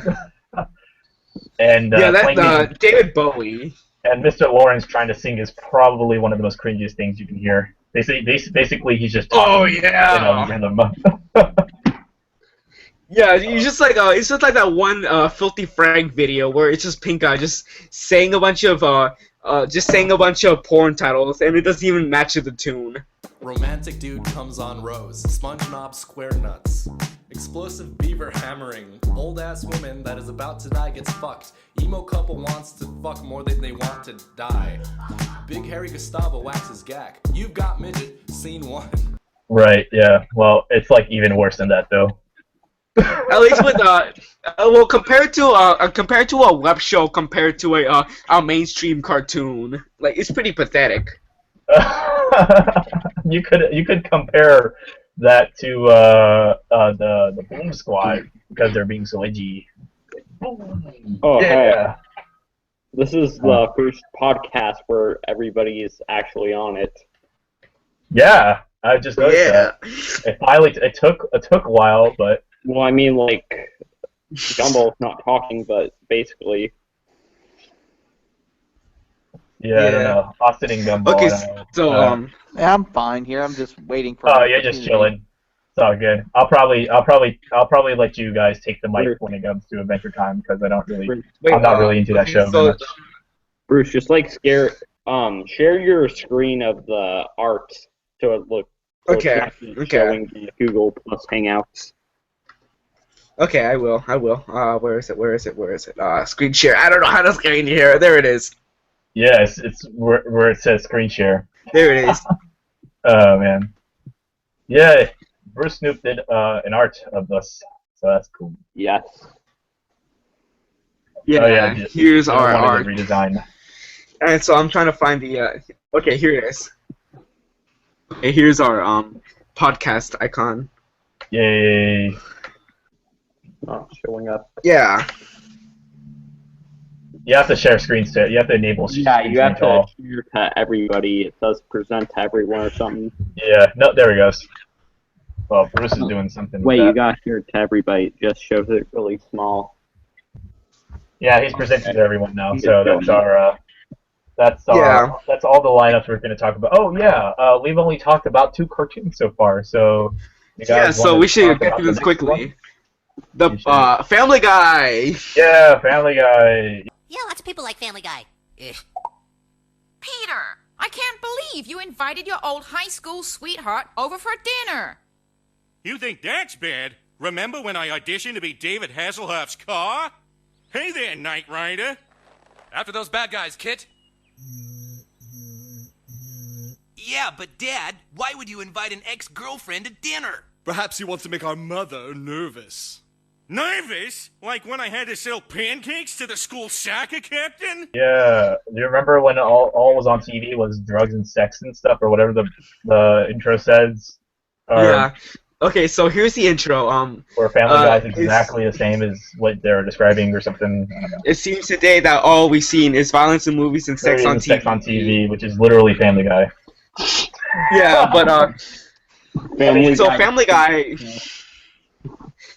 And that David Bowie and Mr. Lawrence trying to sing is probably one of the most cringiest things you can hear. Basically he's just talking. Oh yeah. In a rhythm. Yeah, it's just like that one Filthy Frank video where it's just Pink Guy just saying a bunch of porn titles and it doesn't even match to the tune. Romantic dude comes on Rose. SpongeBob SquareNuts. Explosive beaver hammering. Old ass woman that is about to die gets fucked. Emo couple wants to fuck more than they want to die. Big hairy Gustavo waxes gack. You've got midget. Scene 1. Right. Yeah. Well, it's like even worse than that though. At least with compared to a web show compared to a mainstream cartoon, like it's pretty pathetic. You could compare that to the Boom Squad because they're being so edgy. Oh, yeah. Hey. This is the first podcast where everybody is actually on it. Yeah, I just noticed that. It took a while, but. Well, I mean, like, Gumball's not talking, but basically. Yeah, I don't know. Austin and Gumball. Okay, so Yeah, I'm fine here. I'm just waiting for. Oh, you're just chilling. It's all good. I'll probably let you guys take the mic when it comes to Adventure Time because I'm not really into that show very much. Bruce, just like share your screen of the art so it looks. Okay. Showing the Google Plus Hangouts. Okay, I will. Where is it? Screen share. I don't know how to screen share. There it is. Yes, it's where it says screen share. There it is. Oh man. Yeah, Brucesnoop did an art of us, so that's cool. Yes. Yeah. Here's our art. Redesign. And so I'm trying to find the. Okay, here it is. Okay, here's our podcast icon. Yay. Oh, showing up. Yeah. You have to share screens too. You have to enable. Yeah, you have to share to everybody. It says present to everyone or something. Yeah. No, there he goes. Well, Bruce is doing something. Wait, you gotta share it to everybody. It just shows it really small. Yeah, he's presenting to everyone now. So that's all the lineups we're going to talk about. Oh yeah, we've only talked about 2 cartoons so far. So you guys so we should get through this quickly. The Family Guy. Yeah, Family Guy. Yeah, lots of people like Family Guy. Ugh. Peter, I can't believe you invited your old high school sweetheart over for dinner. You think that's bad? Remember when I auditioned to be David Hasselhoff's car? Hey there, Knight Rider. After those bad guys, Kit. Yeah, but Dad, why would you invite an ex-girlfriend to dinner? Perhaps he wants to make our mother nervous. Nervous? Like when I had to sell pancakes to the school soccer captain? Yeah. Do you remember when all was on TV was drugs and sex and stuff, or whatever the intro says? Yeah. Okay, so here's the intro. Where Family Guy is exactly the same as what they're describing or something. I don't know. It seems today that all we've seen is violence in movies and sex on TV. Sex on TV, which is literally Family Guy. Yeah, but Family Guy.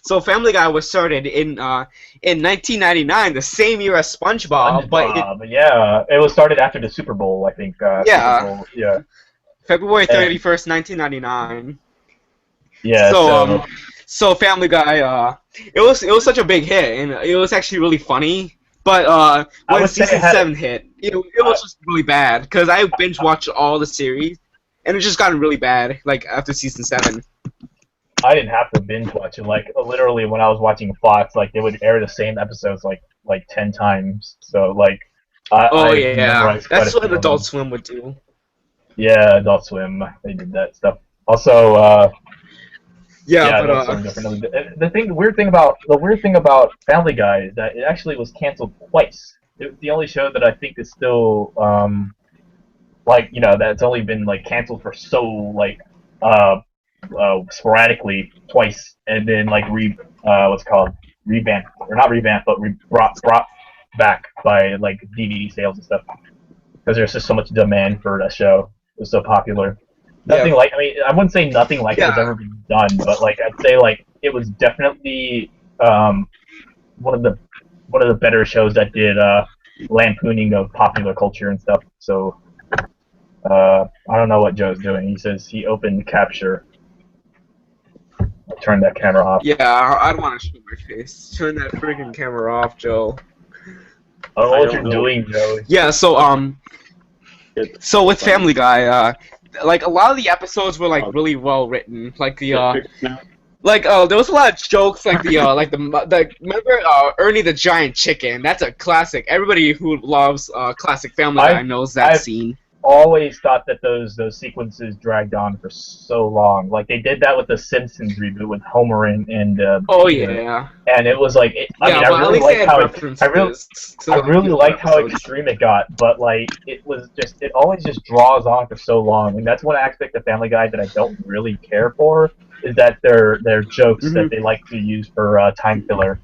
So Family Guy was started in 1999, the same year as SpongeBob. But yeah, it was started after the Super Bowl, I think. Yeah. Super Bowl, yeah. February 31st, 1999. Yeah. So Family Guy, it was such a big hit, and it was actually really funny. But when season 7 hit, it was just really bad because I binge watched all the series, and it just gotten really bad like after season 7. I didn't have to binge watch it. Like literally, when I was watching Fox, like they would air the same episodes like 10 times. So like, that's what Adult Swim would do. Yeah, Adult Swim, they did that stuff. Also, the weird thing about Family Guy is that it actually was canceled twice. The only show that I think is still that's only been like canceled for so sporadically twice, and then like revamped, or not revamped, but brought back by like DVD sales and stuff, because there's just so much demand for that show. It was so popular. Nothing like, I mean, I wouldn't say nothing like it has ever been done, but like I'd say like it was definitely one of the better shows that did lampooning of popular culture and stuff. So I don't know what Joe's doing. He says he opened capture. I'll turn that camera off. Yeah, I don't want to show my face. Turn that freaking camera off, Joe. I don't know what you're doing, Joe. Yeah, so with Family Guy, like a lot of the episodes were like really well written. Like there was a lot of jokes, like remember Ernie the Giant Chicken? That's a classic. Everybody who loves classic Family Guy knows that scene. Always thought that those sequences dragged on for so long. Like they did that with the Simpsons reboot with Homer and and it was like I really liked how extreme it got, but like it always just draws on for so long, and that's one aspect of Family Guy that I don't really care for, is that their jokes that they like to use for time filler.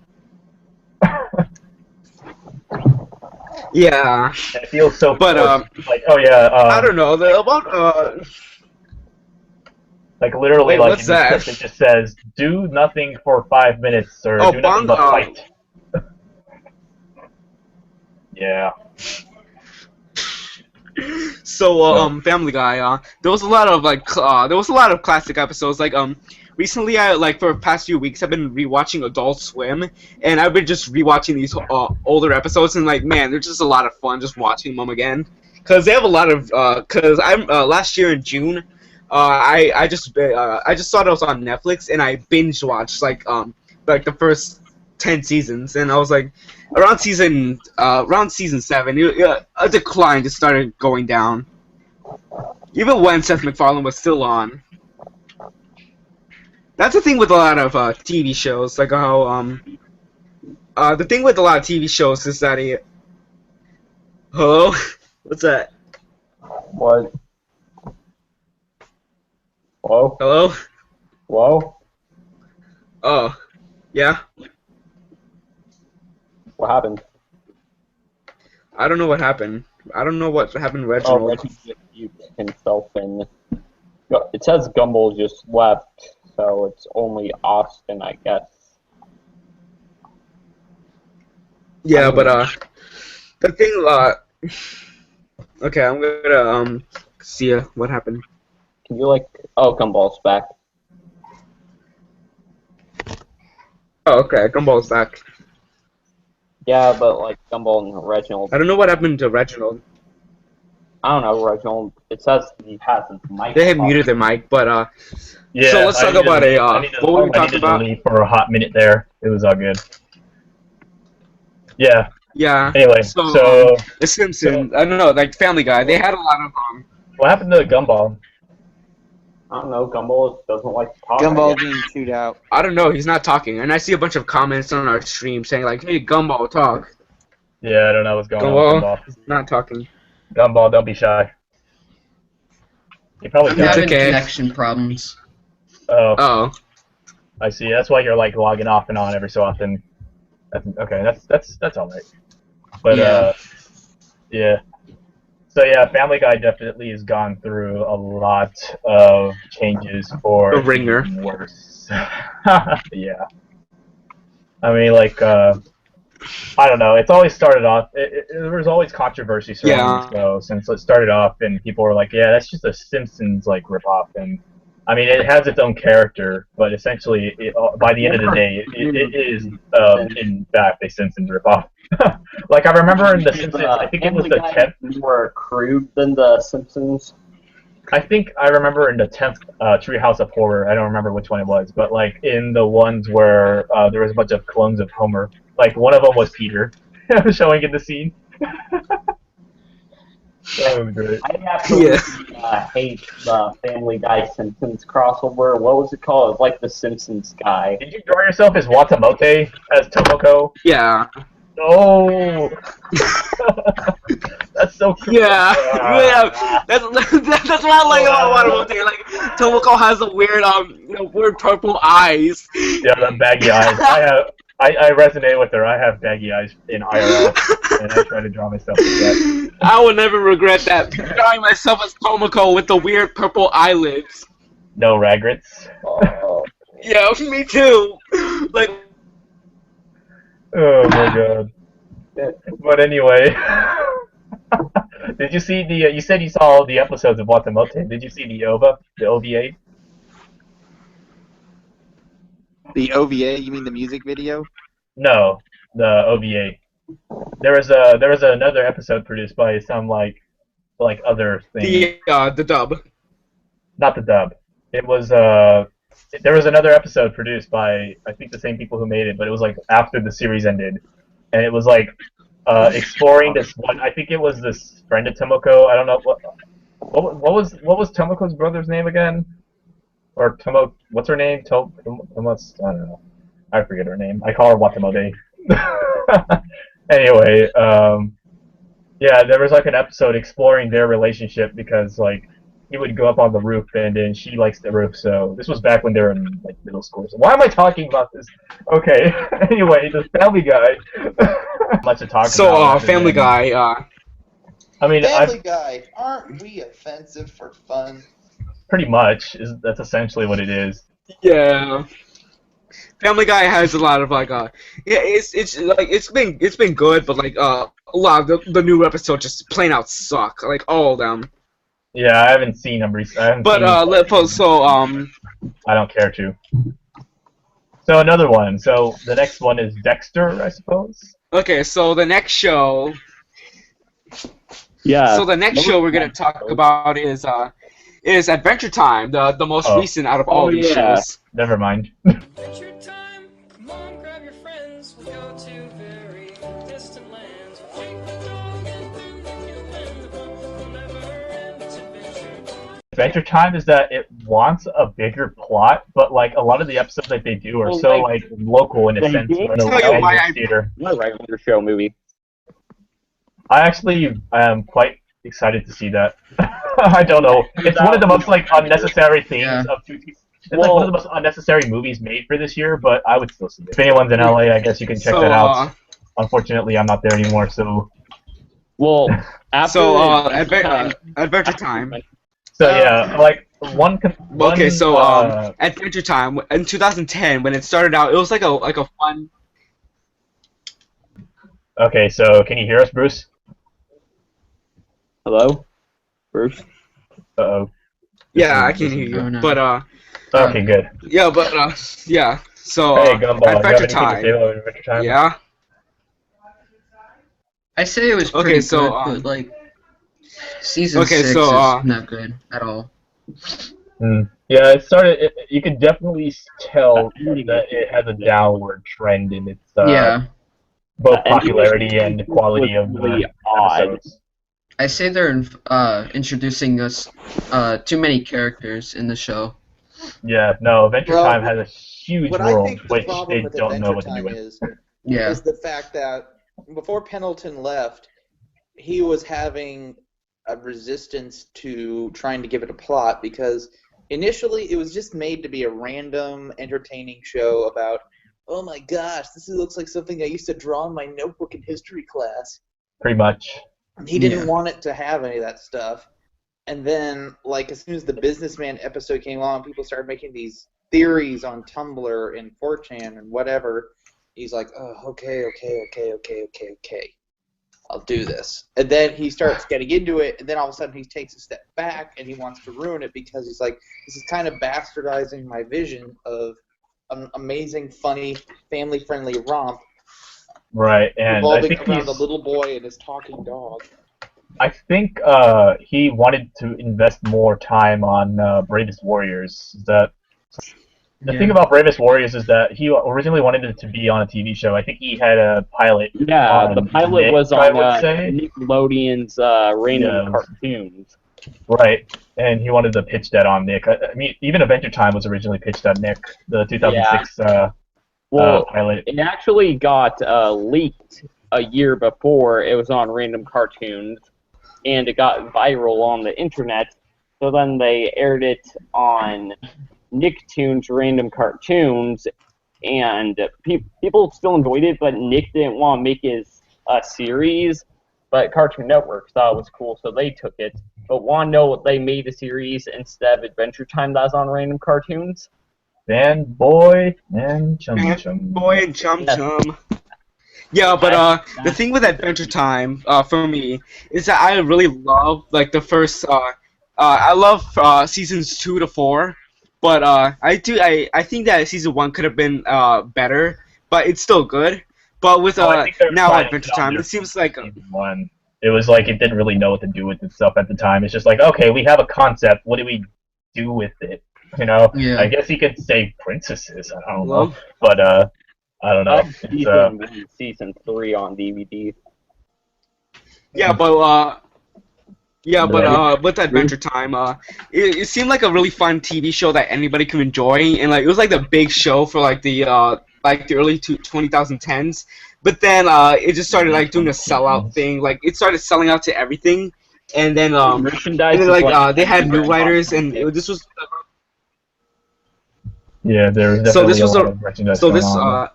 Yeah. It feels so. But I don't know like literally, like what's that? It just says do nothing for 5 minutes or do nothing but fight. Yeah. So Family Guy, there was a lot of classic episodes. Like recently, for the past few weeks, I've been rewatching Adult Swim, and I've been just rewatching these older episodes, and like, man, they're just a lot of fun just watching them again. Cause they have a lot of last year in June, I just saw it was on Netflix, and I binge watched like the first 10 seasons, and I was like, around season 7, a decline just started going down. Even when Seth MacFarlane was still on. That's the thing with a lot of TV shows, like how the thing with a lot of TV shows is that hello? What's that? What? Hello? Hello? Hello? Oh. Yeah? What happened? I don't know what happened. I don't know what happened, Reginald. Oh, Reggie just mute himself, and it says Gumball just left, so it's only Austin, I guess. Yeah, but the thing, okay, I'm gonna see what happened. Can you oh, Gumball's back. Oh, okay, Gumball's back. Yeah, but like Gumball and Reginald. I don't know what happened to Reginald. I don't know, Reginald. It says he has his mic. They had off. muted their mic, but Yeah, so let's talk about what were we talking about? I needed to leave for a hot minute there. It was all good. Yeah. Yeah. Anyway, so The Simpsons. I don't know, like Family Guy. They had a lot of what happened to Gumball? I don't know. Gumball doesn't like to talk. Gumball being chewed out. I don't know. He's not talking, and I see a bunch of comments on our stream saying like, "Hey, Gumball, talk." Yeah, I don't know what's going on with Gumball. Not talking. Gumball, don't be shy. He probably I'm died. having okay. connection problems. Oh. I see. That's why you're like logging off and on every so often. Okay, that's all right. But yeah. So yeah, Family Guy definitely has gone through a lot of changes for The Ringer. worse. Yeah. I mean, like, I don't know. It's always started off. There was always controversy surrounding the show since it started off, and people were like, "Yeah, that's just a Simpsons like ripoff." And I mean, it has its own character, but essentially, by the end of the day, it is in fact a Simpsons ripoff. Like I remember in the Simpsons, I think it was the 10th. More crude than the Simpsons. I think I remember in the 10th Treehouse of Horror. I don't remember which one it was, but like in the ones where there was a bunch of clones of Homer. Like one of them was Peter, showing in the scene. That was great. I absolutely hate the Family Guy Simpsons crossover. What was it called? It was like the Simpsons guy. Did you draw yourself as Watamote as Tomoko? Yeah. Oh, that's so cool. Yeah. That's what I like about Watamote. Like Tomoko has the weird purple eyes. Yeah, the baggy eyes. I resonate with her. I have baggy eyes in IRL, and I try to draw myself like that. I would never regret that. Drawing myself as Tomoko with the weird purple eyelids. No regrets. Yeah, me too. Like. Oh my god. But anyway, did you see the? You said you saw all the episodes of Watamote. Did you see the OVA? The OVA? You mean the music video? No, the OVA. There was another episode produced by some like other thing. The dub. Not the dub. It was there was another episode produced by I think the same people who made it, but it was like after the series ended, and it was like exploring this one. I think it was this friend of Tomoko. I don't know what was Tomoko's brother's name again? Or Tomo, what's her name? I don't know. I forget her name. I call her Watamote. Anyway, yeah, there was like an episode exploring their relationship because like he would go up on the roof and then she likes the roof. So this was back when they were in like middle school. So why am I talking about this? Okay. Anyway, the Family Guy. Much to talk about. So Family Guy. I mean, Family Guy. Aren't we offensive for fun? Pretty much. That's essentially what it is. Yeah. Family Guy has a lot of like it's been good, but like a lot of the new episodes just plain out suck, like all of them. Yeah, I haven't seen them recently. But I don't care to. So another one. So the next one is Dexter, I suppose. Okay, so the next show. Yeah. So the next show we're gonna talk about is Adventure Time, the most recent out of all these shows. Never mind. Adventure time, come on, grab your friends. We'll go to very distant lands. We'll take the dog and then the new and the book will never end. It's Adventure Time. Adventure Time is that it wants a bigger plot, but like a lot of the episodes that they do are so like local in a sense. Theater. Not a regular show movie. I actually am quite excited to see that. I don't know. It's one of the most like unnecessary things of two. It's like one of the most unnecessary movies made for this year, but I would still see it. If anyone's in LA, I guess you can check that out. Unfortunately, I'm not there anymore, so. Well, after Adventure Time. So yeah, like one. Okay, so Adventure Time in 2010 when it started out, it was like a fun. Okay, so can you hear us, Bruce? Hello, Bruce. Uh-oh. Yeah, I can hear you, but Okay, good. Yeah, but yeah. So Hey, Gumball, you have Adventure anything to say Time. about Adventure Time? Yeah. I say it was Okay, pretty so, good, but like season okay, 6 so is not good at all. Yeah, it started. You can definitely tell The ending that is it has a really downward trend in its Yeah, both The ending of popularity season and 6 quality was of really the odd. episodes. I say they're introducing us too many characters in the show. Yeah, no, Adventure Well, Time has a huge what I world think the which problem they with don't know Adventure what to do Time with. Yeah, is the fact that before Pendleton left, he was having a resistance to trying to give it a plot because initially it was just made to be a random, entertaining show about, oh my gosh, this looks like something I used to draw in my notebook in history class. Pretty much. He didn't want it to have any of that stuff. And then, like, as soon as the businessman episode came on, people started making these theories on Tumblr and 4chan and whatever. He's like, oh, okay. I'll do this. And then he starts getting into it, and then all of a sudden he takes a step back and he wants to ruin it because he's like, this is kind of bastardizing my vision of an amazing, funny, family-friendly romp Right, and I revolving think around a little boy and his talking dog. I think he wanted to invest more time on Bravest Warriors. The thing about Bravest Warriors is that he originally wanted it to be on a TV show. I think he had a pilot. Yeah, the pilot Nick, was I on would say. Nickelodeon's Random Yeah, it was- Cartoons. Right, and he wanted to pitch that on Nick. I mean, even Adventure Time was originally pitched on Nick, the 2006 Well, pilot. it actually got leaked a year before it was on Random Cartoons, and it got viral on the internet. So then they aired it on Nicktoons Random Cartoons, and people still enjoyed it, but Nick didn't want to make his series, but Cartoon Network thought it was cool, so they took it. But want to know what they made a series instead of Adventure Time that was on Random Cartoons? Fanboy and Chum Chum. Boy and Chum Chum. Yeah, but the thing with Adventure Time, for me, is that I really love like the first. I love seasons 2 to 4, but I think that season 1 could have been better, but it's still good. But with Well, I think they're now trying to Adventure get on Time, their it seems like season 1. It was like it didn't really know what to do with itself at the time. It's just like, okay, we have a concept. What do we do with it? You know, Yeah. I guess he could save princesses. I don't Well, know, but I don't know. Season 1, season 3 on DVD. yeah, but with Adventure Time, it seemed like a really fun TV show that anybody can enjoy, and like it was like the big show for like the early 2010s. But then it just started like doing a sellout thing. Like it started selling out to everything, and then Merchandise is like they had new very writers, and popular. this was Yeah, there was so definitely this was a lot of merchandise so going this on.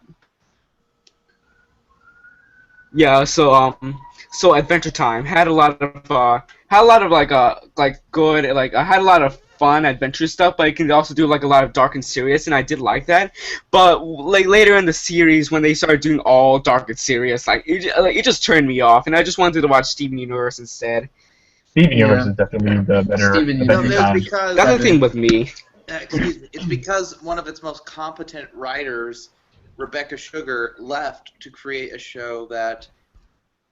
yeah so Adventure Time had a lot of like good like I had a lot of fun adventure stuff, but it can also do like a lot of dark and serious, and I did like that. But like later in the series, when they started doing all dark and serious, like it just turned me off, and I just wanted to watch Steven Universe instead. Steven Universe is definitely the better Steven Adventure Universe. Time. Because That's the thing with me. excuse me, it's because one of its most competent writers, Rebecca Sugar, left to create a show that,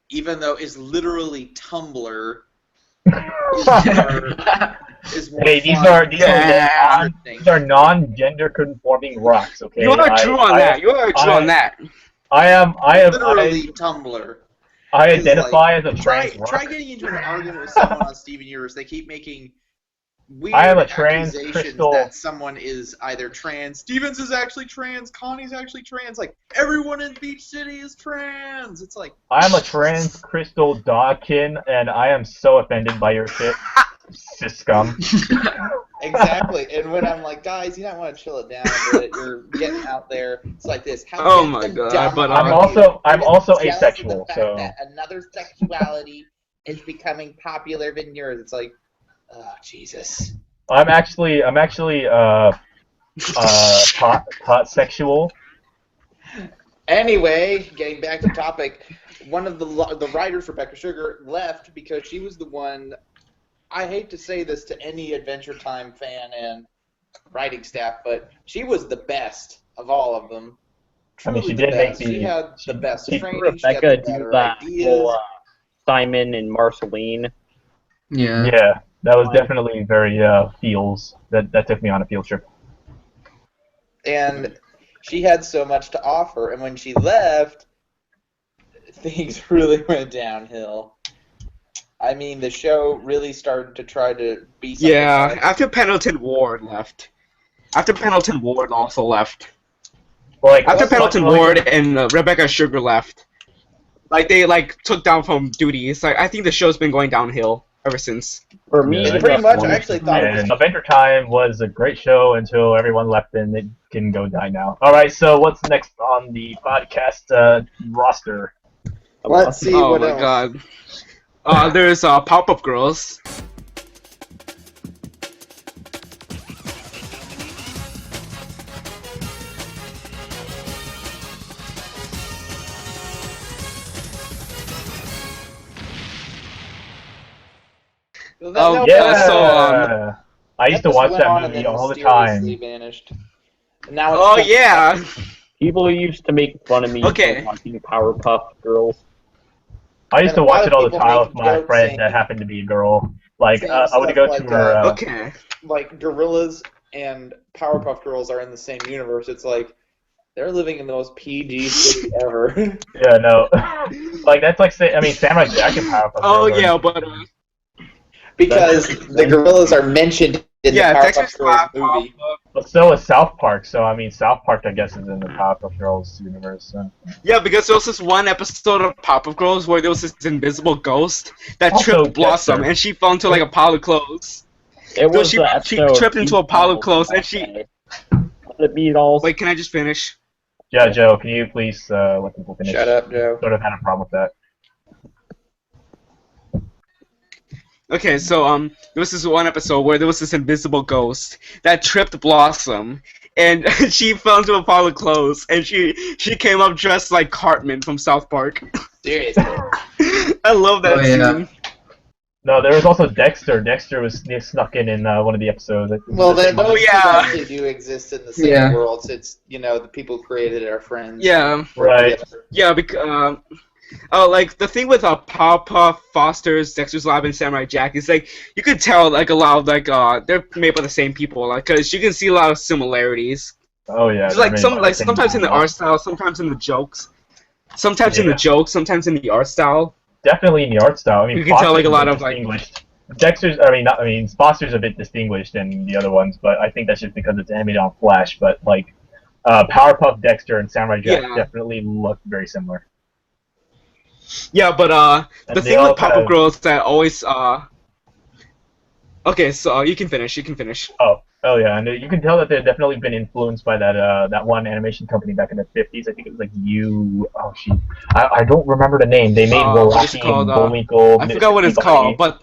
even though is literally Tumblr, is more Hey, fun. these are non-gender conforming rocks. Okay, You are true on that. You are true on that. I am literally Tumblr. I It's identify like, as a trans rock. Try getting into an argument with someone on Steven Universe. They keep making weird I am a trans accusations crystal. that someone is either trans. Stevens is actually trans. Connie's actually trans. Like, everyone in Beach City is trans. It's like, I am a trans crystal dogkin, and I am so offended by your shit, cis scum. exactly. And when I'm like, guys, you don't want to chill it down a bit. You're getting out there. It's like this. How Oh my God, dumb but are I'm you? I'm You're also just jealous of asexual, the fact so that another sexuality is becoming popular than yours. It's like, oh Jesus. I'm actually pot sexual. Anyway, getting back to topic, one of the writers, Rebecca Sugar, left because she was the one. I hate to say this to any Adventure Time fan and writing staff, but she was the best of all of them. I mean, Truly she the did make best. She had the best Did training. She had Rebecca the do better that ideas. whole Simon and Marceline? Yeah. Yeah, that was definitely very feels. That took me on a field trip. And she had so much to offer, and when she left, things really went downhill. I mean, the show really started to try to be something Yeah, else. after Pendleton Ward left. After Pendleton Ward also left. Like After Pendleton like- Ward and Rebecca Sugar left. Like, they, like, took down from duty. It's like, I think the show's been going downhill ever since. For me, Yeah. Pretty much, I actually thought it was... And Adventure Time was a great show until everyone left and it can go die now. Alright, so what's next on the podcast roster? Let's see Oh what my else. god. There's Powerpuff Girls. No, Yeah, so, I used to just watch went on that and movie then all the mysteriously time. vanished. Now it's Oh come- yeah! People used to make fun of me Okay. for watching Powerpuff Girls. I used to And a lot watch of it all the people time make with my jokes friend saying- that happened to be a girl. Like, saying I would stuff go like, to her... Okay. Like, Gorillas and Powerpuff Girls are in the same universe. It's like, they're living in the most PG city ever. Yeah, no. Like, that's like, say, I mean, Samurai Jack and Powerpuff Oh Girls are- yeah, but Because the Gorillas are mentioned in yeah, the Dexter's Powerpuff Girls movie. But so is South Park, so I mean, South Park, I guess, is in the Powerpuff Girls universe. So. Yeah, because there was this one episode of Powerpuff Girls where there was this invisible ghost that Also tripped Blossom, Dexter. and she fell into like a pile of clothes. It So was she the episode tripped into a pile of Beatles, clothes, and she. okay. The Beatles. Wait, can I just finish? Yeah, Joe, can you please let people finish? Shut up, Joe. Sort of had a problem with that. Okay, so there was this one episode where there was this invisible ghost that tripped Blossom, and she fell into a pile of clothes, and she came up dressed like Cartman from South Park. Seriously. I love that Oh, yeah. scene. No, there was also Dexter. Dexter was snuck in one of the episodes. Well, then Oh, those two yeah. actually do exist in the same Yeah. worlds. It's, you know, the people who created it are friends. Yeah, Right. yeah, because like the thing with Powerpuff, Foster's, Dexter's Lab, and Samurai Jack is like you could tell like a lot of like they're made by the same people, like because you can see a lot of similarities. Oh yeah. It's like they're some made by like the same sometimes in the people. art style, sometimes in the jokes, sometimes in Yeah. the jokes, sometimes in the art style. Definitely in the art style. I mean, You can tell, like, a Foster's lot bit of, like- distinguished. Dexter's, Foster's a bit distinguished than the other ones, but I think that's just because it's animated on Flash. But like, Powerpuff, Dexter, and Samurai Jack Yeah. definitely look very similar. Yeah, but And the they thing all with Powerpuff kind of- Girls that always Okay, so you can finish. You can finish. Oh yeah, and you can tell that they've definitely been influenced by that one animation company back in the 50s. I think it was like I don't remember the name. They made What is Rocky it called? and Bullwinkle. I Mr. forgot what it's Peabody, called, but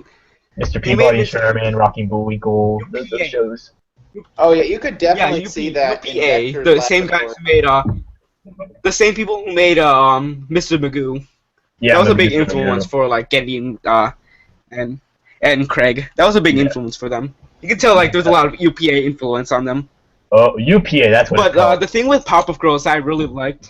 Mr. They Peabody made and Sherman, Rocky and Bullwinkle. Those UPA. shows. Oh yeah, you could definitely UP, see that in UPA, Dexter's the same guys Laboratory. who made the same people who made Mr. Magoo. Yeah, That was a Mr. big Magoo. influence for like Getty and Craig. That was a big influence for them. You can tell like there's a lot of UPA influence on them. Oh, UPA, that's what it's But called. the thing with Powerpuff Girls I really liked.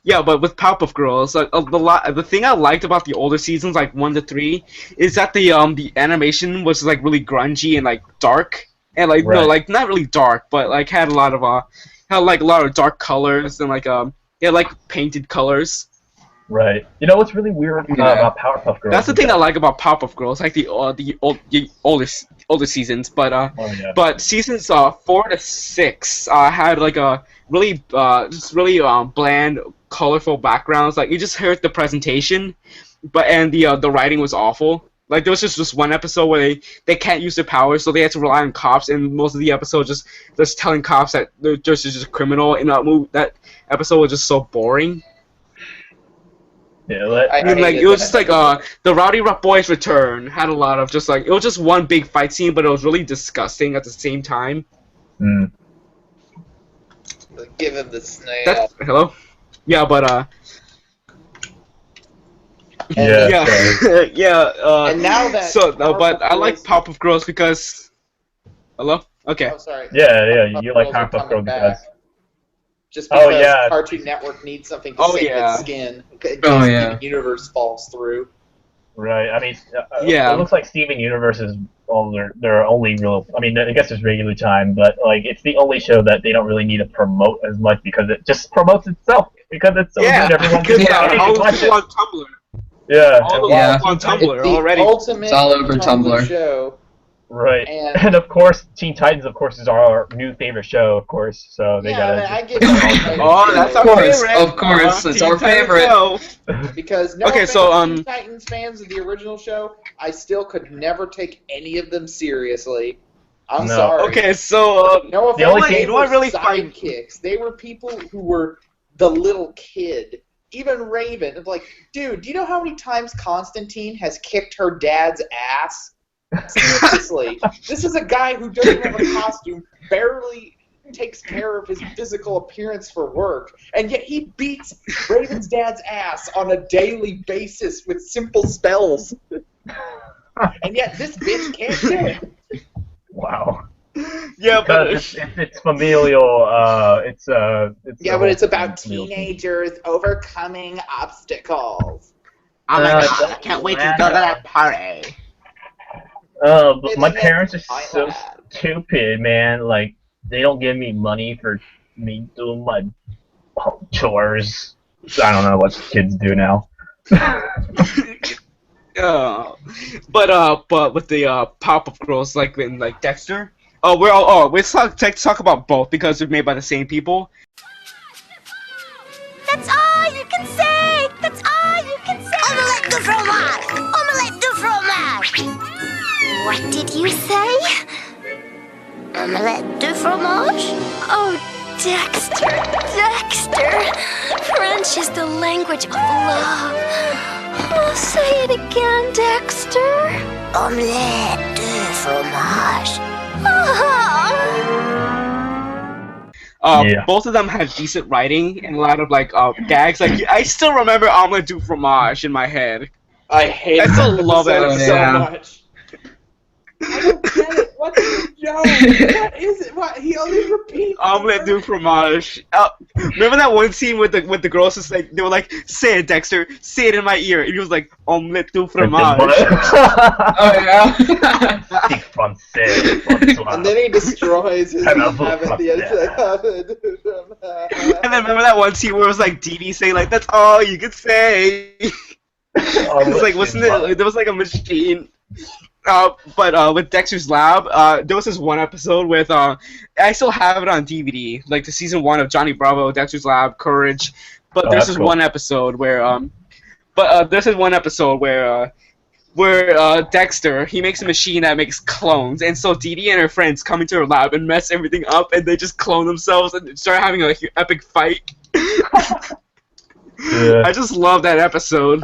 Yeah, but with Powerpuff Girls, like the thing I liked about the older seasons, like 1 to 3, is that the animation was like really grungy and like dark, and like Right. no, like not really dark, but like had a lot of dark colors and like like painted colors. Right. You know what's really weird about Powerpuff Girls? That's the is thing that- I like about Powerpuff Girls, like the older seasons, but Oh, yeah. but seasons 4 to 6 had like a really just really bland, colorful backgrounds. Like you just heard the presentation, and the writing was awful. Like there was just one episode where they can't use their powers, so they had to rely on cops, and most of the episode just telling cops that they're just a criminal. And that episode was just so boring. Yeah, I I mean, like hated it was that. just like the Rowdy Rough Boys return had a lot of just like it was just one big fight scene, but it was really disgusting at the same time. Mm. Give him the snail. That's hello, yeah, but Yeah. yeah, yeah. And now that so but I like Powerpuff Powerpuff Girls because hello, okay. Oh, sorry. Yeah, you like Girls are Powerpuff coming Girls because... back. just because yeah. Cartoon Network needs something to Oh, save yeah. its skin in case Oh, Steven yeah. Universe falls through. Right. I mean, Yeah. it looks like Steven Universe is their only real. I mean, I guess there's regular time, but like it's the only show that they don't really need to promote as much because it just promotes itself because it's so Yeah, good. Everyone because can all the watch people it. on Tumblr. Yeah. All the Yeah. people on It's Tumblr the already. ultimate It's all over Tumblr. show. Right. And- And of course, Teen Titans, of course, is our new favorite show, of course. So they Yeah, I gotta. mean, I just- give Teen Titans Oh, that's show. our favorite. Of course, it's Teen our Titans favorite. Go. Because no Okay, offense so, to Teen Titans fans of the original show, I still could never take any of them seriously. I'm No. sorry. Okay, so No The only offense, thing- they you know what were really find- sidekicks. They were people who were the little kid. Even Raven. It's like, dude, do you know how many times Constantine has kicked her dad's ass? Seriously. This is a guy who doesn't have a costume, barely takes care of his physical appearance for work, and yet he beats Raven's dad's ass on a daily basis with simple spells. And yet this bitch can't do it. Wow. yeah, but Because it's familial. It's Yeah, but it's about teenagers overcoming obstacles. oh my Uh, god, I can't wait to go to that party. But my parents are so stupid, man. Like they don't give me money for me doing my chores. I don't know what kids do now. But with the Powerpuff Girls, like in like Dexter. Let's talk about both because they're made by the same people. That's all you can say. That's all you can say. Omelette du fromage. Omelette du fromage. What did you say? Omelette du fromage? Oh, Dexter, Dexter. French is the language of love. Oh, say it again, Dexter. Omelette du fromage. Both of them have decent writing and a lot of like gags. Like I still remember Omelette du fromage in my head. I hate I still love it so much. I don't get it. What's the joke? What is it? What? He always repeats. Omelette du fromage. Remember that one scene with the girls? Just like they were like, "Say it, Dexter. Say it in my ear." And he was like, "Omelette du fromage." Oh yeah. And then he destroys his habit at the end. And then remember that one scene where it was like Dee Dee saying like, "That's all you could say." It was like, wasn't it? There was like a machine. But with Dexter's Lab, there was this one episode with I still have it on DVD, like the season 1 of Johnny Bravo, Dexter's Lab, Courage. But there's this one episode where where Dexter, he makes a machine that makes clones, and so Dee Dee and her friends come into her lab and mess everything up, and they just clone themselves and start having a epic fight. Yeah. I just love that episode.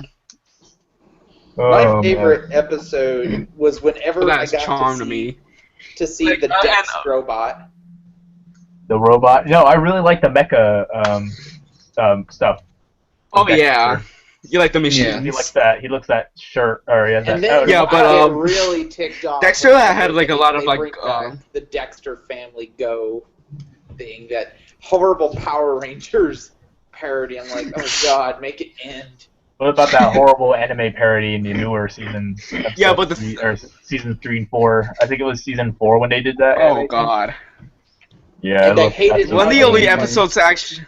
My favorite episode was whenever I That's got charm to to me. see the Dex robot. The robot. No, I really like the mecha stuff. Oh Dexter. yeah, you like the machine. Yeah. He likes that. He looks that shirt, or he has And that. then yeah, but, I get really ticked off. Dexter had like a lot of they like bring back the Dexter Family Go thing, that horrible Power Rangers parody. I'm like, oh god, make it end. What about that horrible anime parody in the newer seasons? Yeah, but season 3 and 4. I think it was season 4 when they did that. Oh animation. god. Yeah, And they hated one of the only episodes actually.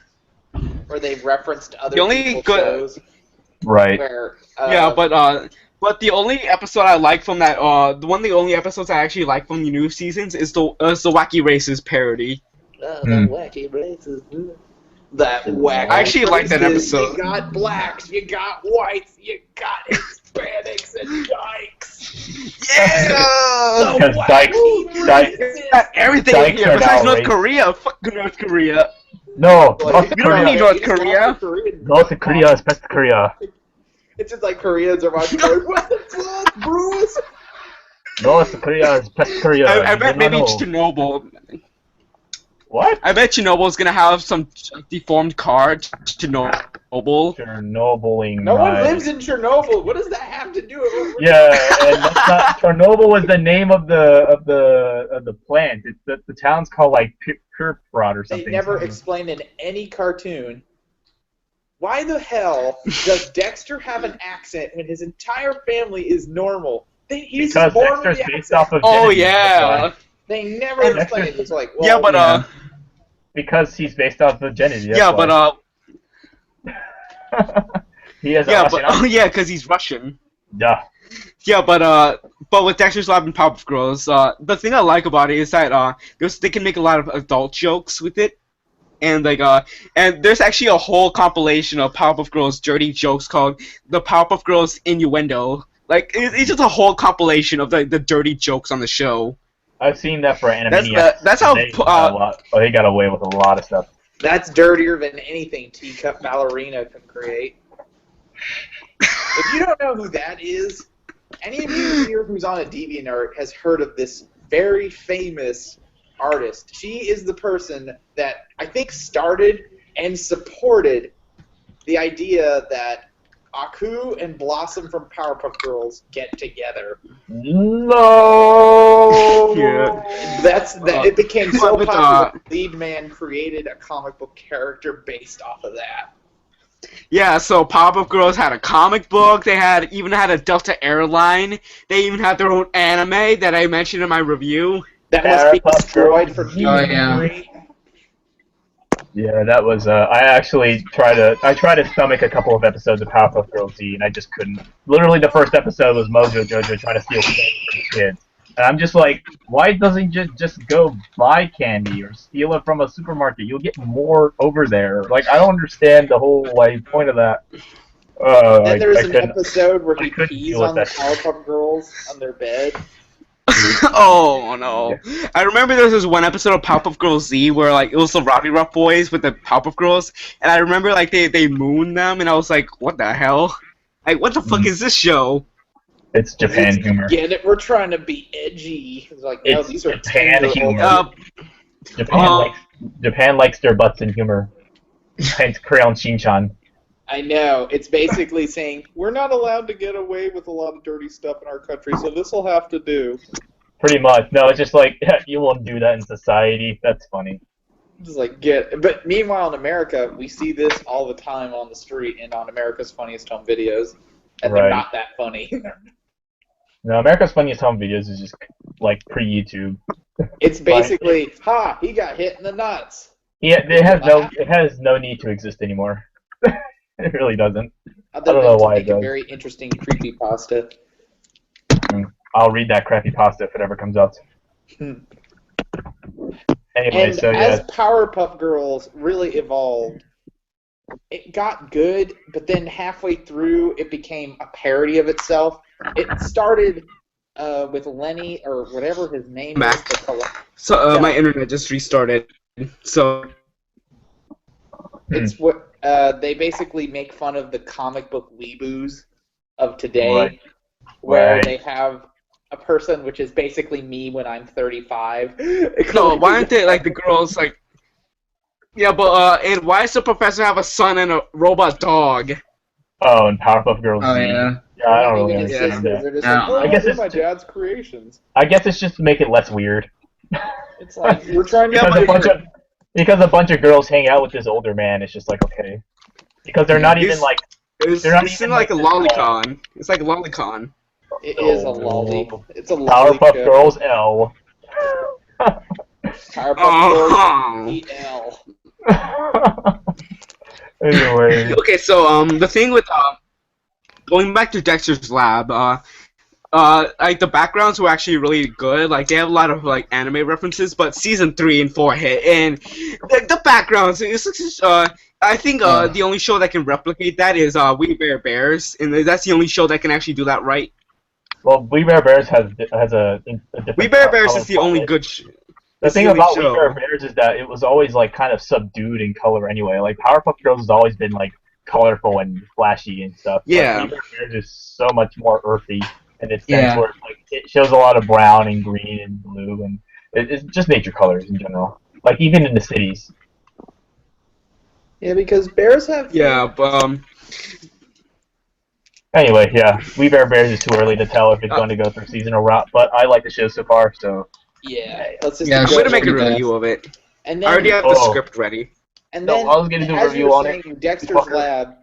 Where they referenced other The only people's good- shows. Right. Where, Yeah, but the only episode I like from that the one of the only episodes I actually like from the new seasons is the Wacky Races parody. The wacky races. That wacky. I actually like that races. episode. You got blacks, you got whites, you got Hispanics and dykes. Yeah! Because Everything Dykes in here are besides now North Korea. Fuck North Korea. No, Like, North We don't need Korea. North Korea. North Korea is best Korea. It's just like Koreans are watching going, what the fuck, Bruce? North Korea is best Korea. I bet You maybe know. Chernobyl. What? I bet Chernobyl's gonna have some deformed car. Chernobyl. Chernobyling. No one my- lives in Chernobyl. What does that have to do with what we're Yeah, and that's not, Chernobyl was the name of the plant. It's the town's called like rod or They something. never explained in any cartoon. Why the hell does Dexter have an accent when his entire family is normal? He's Because born Dexter's with the based accent. off of Oh Genevieve, that's yeah. why. They never explained it. It's like, well, Yeah, but Because he's based off of Genevieve. That's yeah, why. but he has a yeah, Russian but accent. yeah, because he's Russian. Yeah. Yeah, but with Dexter's Lab and Powerpuff Girls, the thing I like about it is that they can make a lot of adult jokes with it, and and there's actually a whole compilation of Powerpuff Girls dirty jokes called the Powerpuff Girls Innuendo. Like it's just a whole compilation of the dirty jokes on the show. I've seen that for Animaniacs. That's how they got away with a lot of stuff. that's dirtier than anything Teacup Ballerina can create. If you don't know who that is, any of you here who's on a DeviantArt has heard of this very famous artist. She is the person that I think started and supported the idea that Aku and Blossom from Powerpuff Girls get together. No. Yeah. It became so but, popular. Lead Man created a comic book character based off of that. Yeah, so Powerpuff Girls had a comic book. They even had a Delta airline. They even had their own anime that I mentioned in my review. That must be destroyed from yeah. Yeah, that was. I tried to stomach a couple of episodes of Powerpuff Girls Z, and I just couldn't. Literally, the first episode was Mojo Jojo trying to steal candy from the kids, and I'm just like, why doesn't he just go buy candy or steal it from a supermarket? You'll get more over there. Like, I don't understand the whole point of that. Then there's an episode where he pees on the Powerpuff Girls on their bed. Oh no! I remember there was this one episode of Powerpuff Girls Z where it was the Rowdy Rough Boys with the Powerpuff Girls, and I remember they mooned them, and I was like, what the hell? Like, what the fuck is this show? It's Japan humor. Get it? We're trying to be edgy. It's like, no, these are Japan humor. Japan likes their butts in humor. Hence, Crayon Shin-chan. I know. It's basically saying, we're not allowed to get away with a lot of dirty stuff in our country, so this will have to do. Pretty much. No, it's just like, you won't do that in society. That's funny. Just like, but meanwhile in America, we see this all the time on the street and on America's Funniest Home Videos, and they're not that funny. No, America's Funniest Home Videos is just, pre-YouTube. It's basically, he got hit in the nuts. Yeah, it has no need to exist anymore. It really doesn't. I don't know why it does. A very interesting creepypasta. I'll read that crappy pasta if it ever comes out. Anyway, and as Powerpuff Girls really evolved, it got good, but then halfway through, it became a parody of itself. It started with Lenny, or whatever his name is. So, my internet just restarted, so... It's what they basically make fun of the comic book weeboos of today, where they have a person which is basically me when I'm 35. No, why aren't they the girls Yeah, but and why does the professor have a son and a robot dog? Oh, and Powerpuff Girls. Oh yeah. Yeah, I don't really understand that. They're just I guess it's my dad's creations. I guess it's just to make it less weird. It's like we're trying to. Because a bunch of girls hang out with this older man, it's just okay. Because they're not even It's like a lolicon. It's like a lolicon. It is a lolly. It's a lolly. Powerpuff Girls L. Powerpuff Girls L. Anyway. Okay, so the thing with going back to Dexter's Lab, the backgrounds were actually really good. They have a lot of anime references, but season 3 and 4 hit, and the backgrounds. I think the only show that can replicate that is We Bare Bears, and that's the only show that can actually do that right. Well, We Bare Bears has a different. We Bare Bears is the only good. The thing about We Bare Bears is that it was always kind of subdued in color anyway. Powerpuff Girls has always been colorful and flashy and stuff. Yeah. We Bare Bears is so much more earthy. In its sense, where it shows a lot of brown and green and blue, and it's just nature colors in general. Even in the cities. Yeah, because bears have. Yeah, but Anyway, yeah, We Bare Bears is too early to tell if it's going to go through seasonal rot, but I like the show so far, so. Yeah, let's just. I'm gonna make a review of it. And I then, already have the script ready. and No, then I was gonna do a as review you were on saying, it. Dexter's Fucker. Lab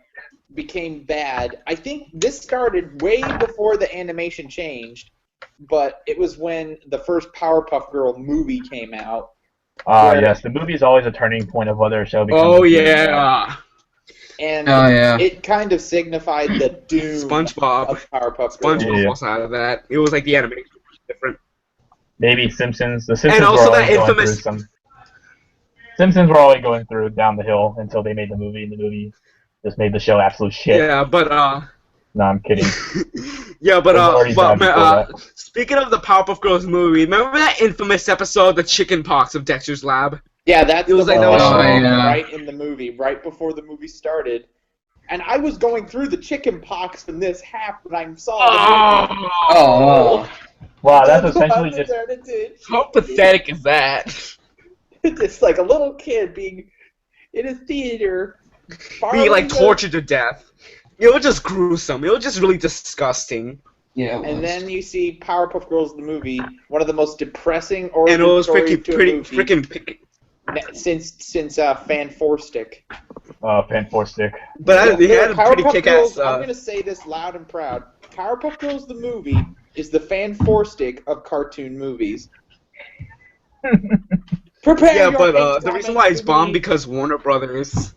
became bad. I think this started way before the animation changed, but it was when the first Powerpuff Girl movie came out. where- Yes, the movie is always a turning point of whether a show becomes. Oh a good or bad. yeah. And Oh, yeah. it kind of signified the doom SpongeBob. of Powerpuff Girls. SpongeBob Yeah. was out of that. It was like the animation was different. Maybe Simpsons. The Simpsons also were that always going infamous- through some. Simpsons were always going through down the hill until they made the movie, and the movie just made the show absolute shit. Yeah, but No, I'm kidding. yeah, but It was already bad before speaking of the Powerpuff Girls movie, remember that infamous episode, the chicken pox of Dexter's Lab? Yeah, that's It was the like one that was that was yeah. right in the movie, right before the movie started. And I was going through the chicken pox when this happened. I saw the movie. Oh. Wow, that's what essentially I just. did. How pathetic is that? It's like a little kid being in a theater, Being like borrowing the- tortured to death. It was just gruesome. It was just really disgusting. Yeah. it And was. then you see Powerpuff Girls the movie, one of the most depressing And origin it was stories freaking to a pretty movie freaking. since Fan Four Stick. Pan Four Stick. But they had a pretty Powerpuff kick-ass. Girls, I'm gonna say this loud and proud. Powerpuff Girls the movie is the Fan Four Stick of cartoon movies. Prepare Yeah, your but hate the reason comments why it's to bombed me. because Warner Brothers.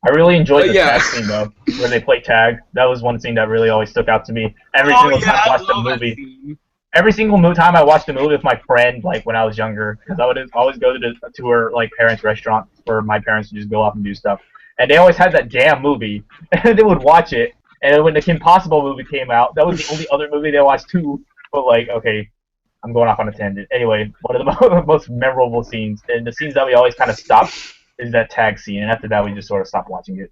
I really enjoyed the yeah. tag scene though, where they play tag. That was one scene that really always stuck out to me. Every Oh single time yeah, I I watched the love that movie. scene. Every single time I watched the movie with my friend, like when I was younger, because I would always go to her like parents' restaurant for my parents to just go off and do stuff, and they always had that damn movie, and they would watch it. And then when the Kim Possible movie came out, that was the only other movie they watched too. But like, okay, I'm going off on a tangent. Anyway, one of the most memorable scenes, and the scenes that we always kind of stopped, is that tag scene, and after that we just sort of stopped watching it.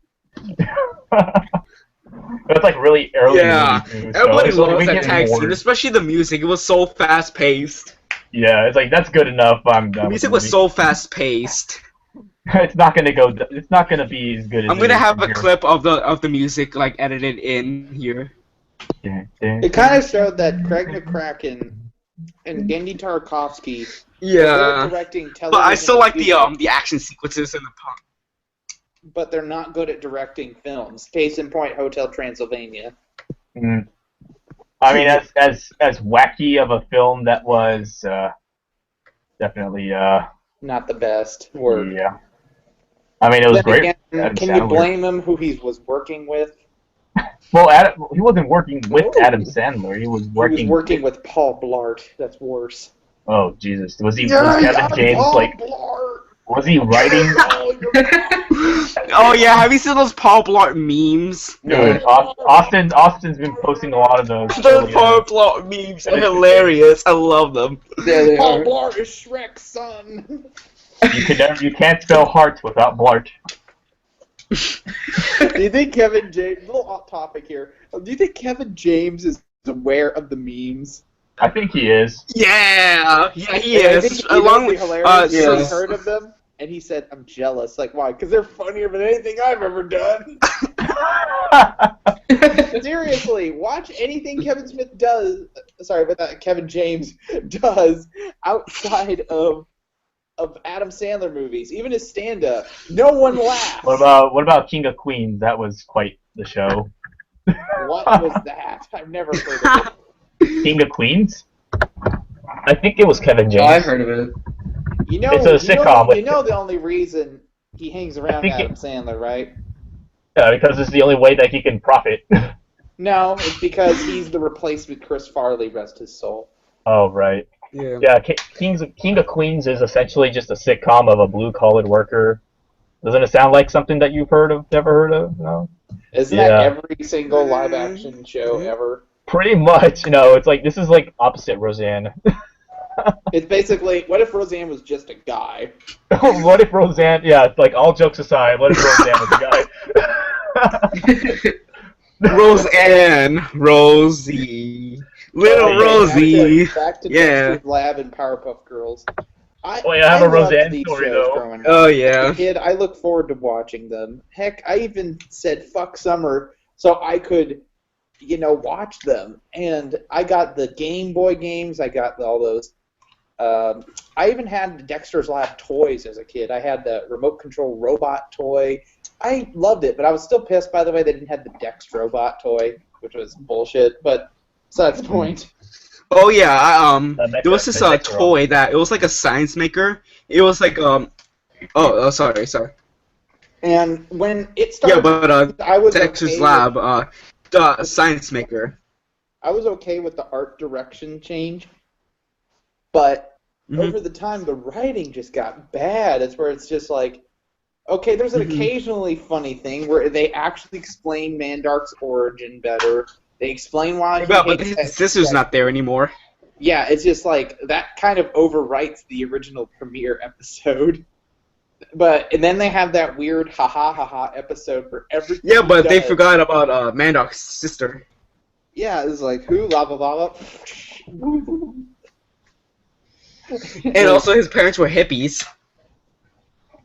But it's like really early. Yeah, in the movie, too, everybody so loves we that get tag bored. scene, especially the music. It was so fast paced. Yeah, it's like that's good enough. I'm done. The music was so fast paced. It's not gonna go. It's not gonna be as good as. I'm gonna it is have from a here. clip of the music like edited in here. It kind of showed that Craig McCracken and Gendy Tartakovsky were Yeah, good directing television. but I still like music, the action sequences and the punk. but they're not good at directing films. Case in point, Hotel Transylvania. Mm. I mean, as wacky of a film that was, definitely. Not the best work. Yeah. I mean, it was Then great. again, Adam can Sandler. you blame him who he was working with? Well, he wasn't working with Adam Sandler. He was working. He was working with Paul Blart. That's worse. Oh Jesus! Was he? Yeah, was Kevin James Paul like? Blart. Was he writing? Oh yeah, have you seen those Paul Blart memes? Dude, Austin's been posting a lot of those. Those Paul Blart memes are hilarious. I love them. Paul Blart is Shrek's son. You can't spell heart without Blart. Do you think Kevin James? A little off topic here. Do you think Kevin James is aware of the memes? I think he is. Yeah, he I is. think Along be with hilarious. yeah. He heard of them and he said, "I'm jealous." Like, why? Because they're funnier than anything I've ever done. Seriously, watch anything Kevin Smith does. Sorry, but Kevin James does outside of Adam Sandler movies, even his stand-up. No one laughs. What about King of Queens? That was quite the show. What was that? I've never heard of it. King of Queens? I think it was Kevin James. Oh, I've heard of it. You know, It's a sitcom with- You know the only reason he hangs around think Adam Sandler, right? Yeah, because it's the only way that he can profit. No, it's because he's the replacement Chris Farley, rest his soul. Oh, right. Yeah. Yeah, King of Queens is essentially just a sitcom of a blue-collar worker. Doesn't it sound like something that you've never heard of? No? Isn't Yeah. that every single live-action show ever? Pretty much, it's like, this is like opposite Roseanne. It's basically, what if Roseanne was just a guy? What if Roseanne, like all jokes aside, what if Roseanne was a guy? Roseanne, Rosie, little Okay, Rosie. Back to Yeah. Dexter's Lab and Powerpuff Girls. Oh, yeah, I have a loved Roseanne these story, shows though. growing up. Oh As yeah. a kid, I look forward to watching them. Heck, I even said fuck summer so I could, watch them. And I got the Game Boy games. I got all those I even had Dexter's Lab toys as a kid. I had the remote control robot toy. I loved it, but I was still pissed, by the way, they didn't have the Dex robot toy, which was bullshit, but besides the point. Oh yeah, there was this toy that it was like a science maker. It was like sorry. And when it started, Yeah, but I was Dexter's okay Lab, with, the science maker. I was okay with the art direction change, but over the time the writing just got bad. It's where it's just like, okay, there's an occasionally funny thing where they actually explain Mandark's origin better. They explain why he But hates his sister's not there anymore. Yeah, it's just like that kind of overwrites the original premiere episode. And then they have that weird ha ha episode for everything. Yeah, but they forgot about Mandark's sister. Yeah, it's like who lava lava. And also his parents were hippies.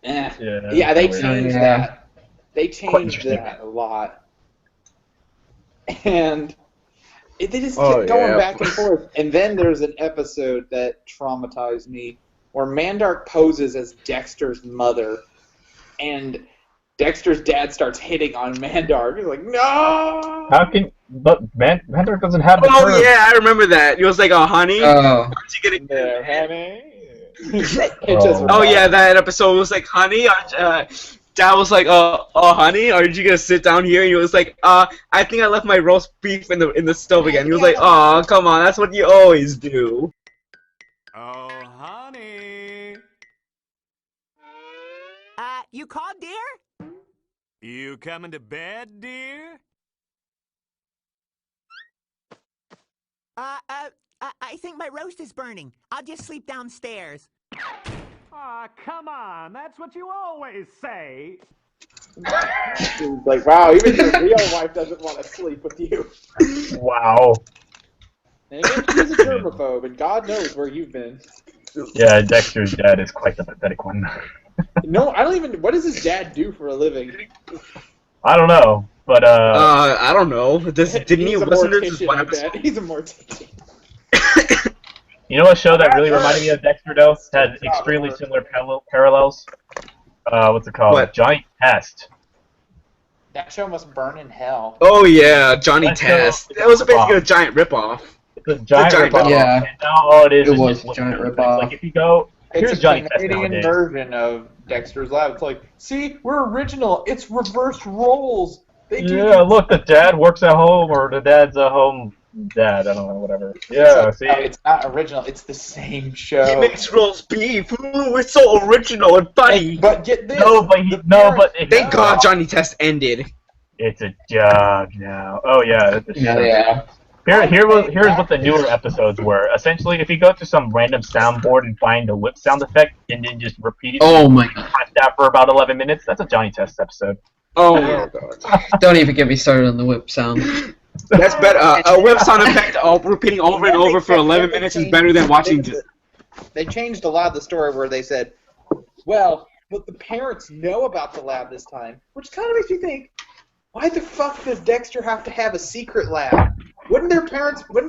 Yeah, they changed that. They changed that a lot. And they just kept going back and forth. And then there's an episode that traumatized me where Mandark poses as Dexter's mother, and Dexter's dad starts hitting on Mandark. He's like, no! How can... But Mandark doesn't have the Oh curve. yeah, I remember that. He was like, "Oh, honey, aren't you getting there, honey?" Oh yeah, that episode was like, "Honey," Dad was like, "Oh, honey, are you gonna sit down here?" And he was like, I think I left my roast beef in the stove again." He was like, "Oh, come on, that's what you always do." Oh, honey. You called, dear? You coming to bed, dear? I think my roast is burning. I'll just sleep downstairs. Aw, come on. That's what you always say. He's like, wow, even your real wife doesn't want to sleep with you. Wow. And again, he's a germaphobe, and God knows where you've been. Yeah, Dexter's dad is quite the pathetic one. No, I don't even... What does his dad do for a living? I don't know, but I don't know. Didn't he listen to this one episode? He's a mortician. You know a show that really reminded me of Dexter, though? Had extremely similar parallels? What's it called? What? Giant Test. That show must burn in hell. Oh yeah, Johnny Test. That was basically a giant ripoff. It's a giant ripoff. Yeah. And now all it is was just a giant things. ripoff. Like if you go, here's It's a Johnny Test Canadian nowadays. version of Dexter's Lab. It's like, see, we're original. It's reversed roles. They do Yeah, look, the dad works at home, or the dad's a home dad. I don't know, whatever. Yeah, see? No, it's not original. It's the same show. He makes roast beef. Ooh, it's so original and funny. But get this. Thank God Johnny Test ended. It's a job now. Oh yeah, it's a show. Yeah. Here's what the newer episodes were. Essentially, if you go to some random soundboard and find a whip sound effect and then just repeat it, Oh my God. that for about 11 minutes, that's a Johnny Test episode. Oh my God. Don't even get me started on the whip sound. That's better. A whip sound effect repeating over and over for 11 minutes is better than watching. They changed a lot of the story where they said, well, but the parents know about the lab this time, which kind of makes you think, why the fuck does Dexter have to have a secret lab? Wouldn't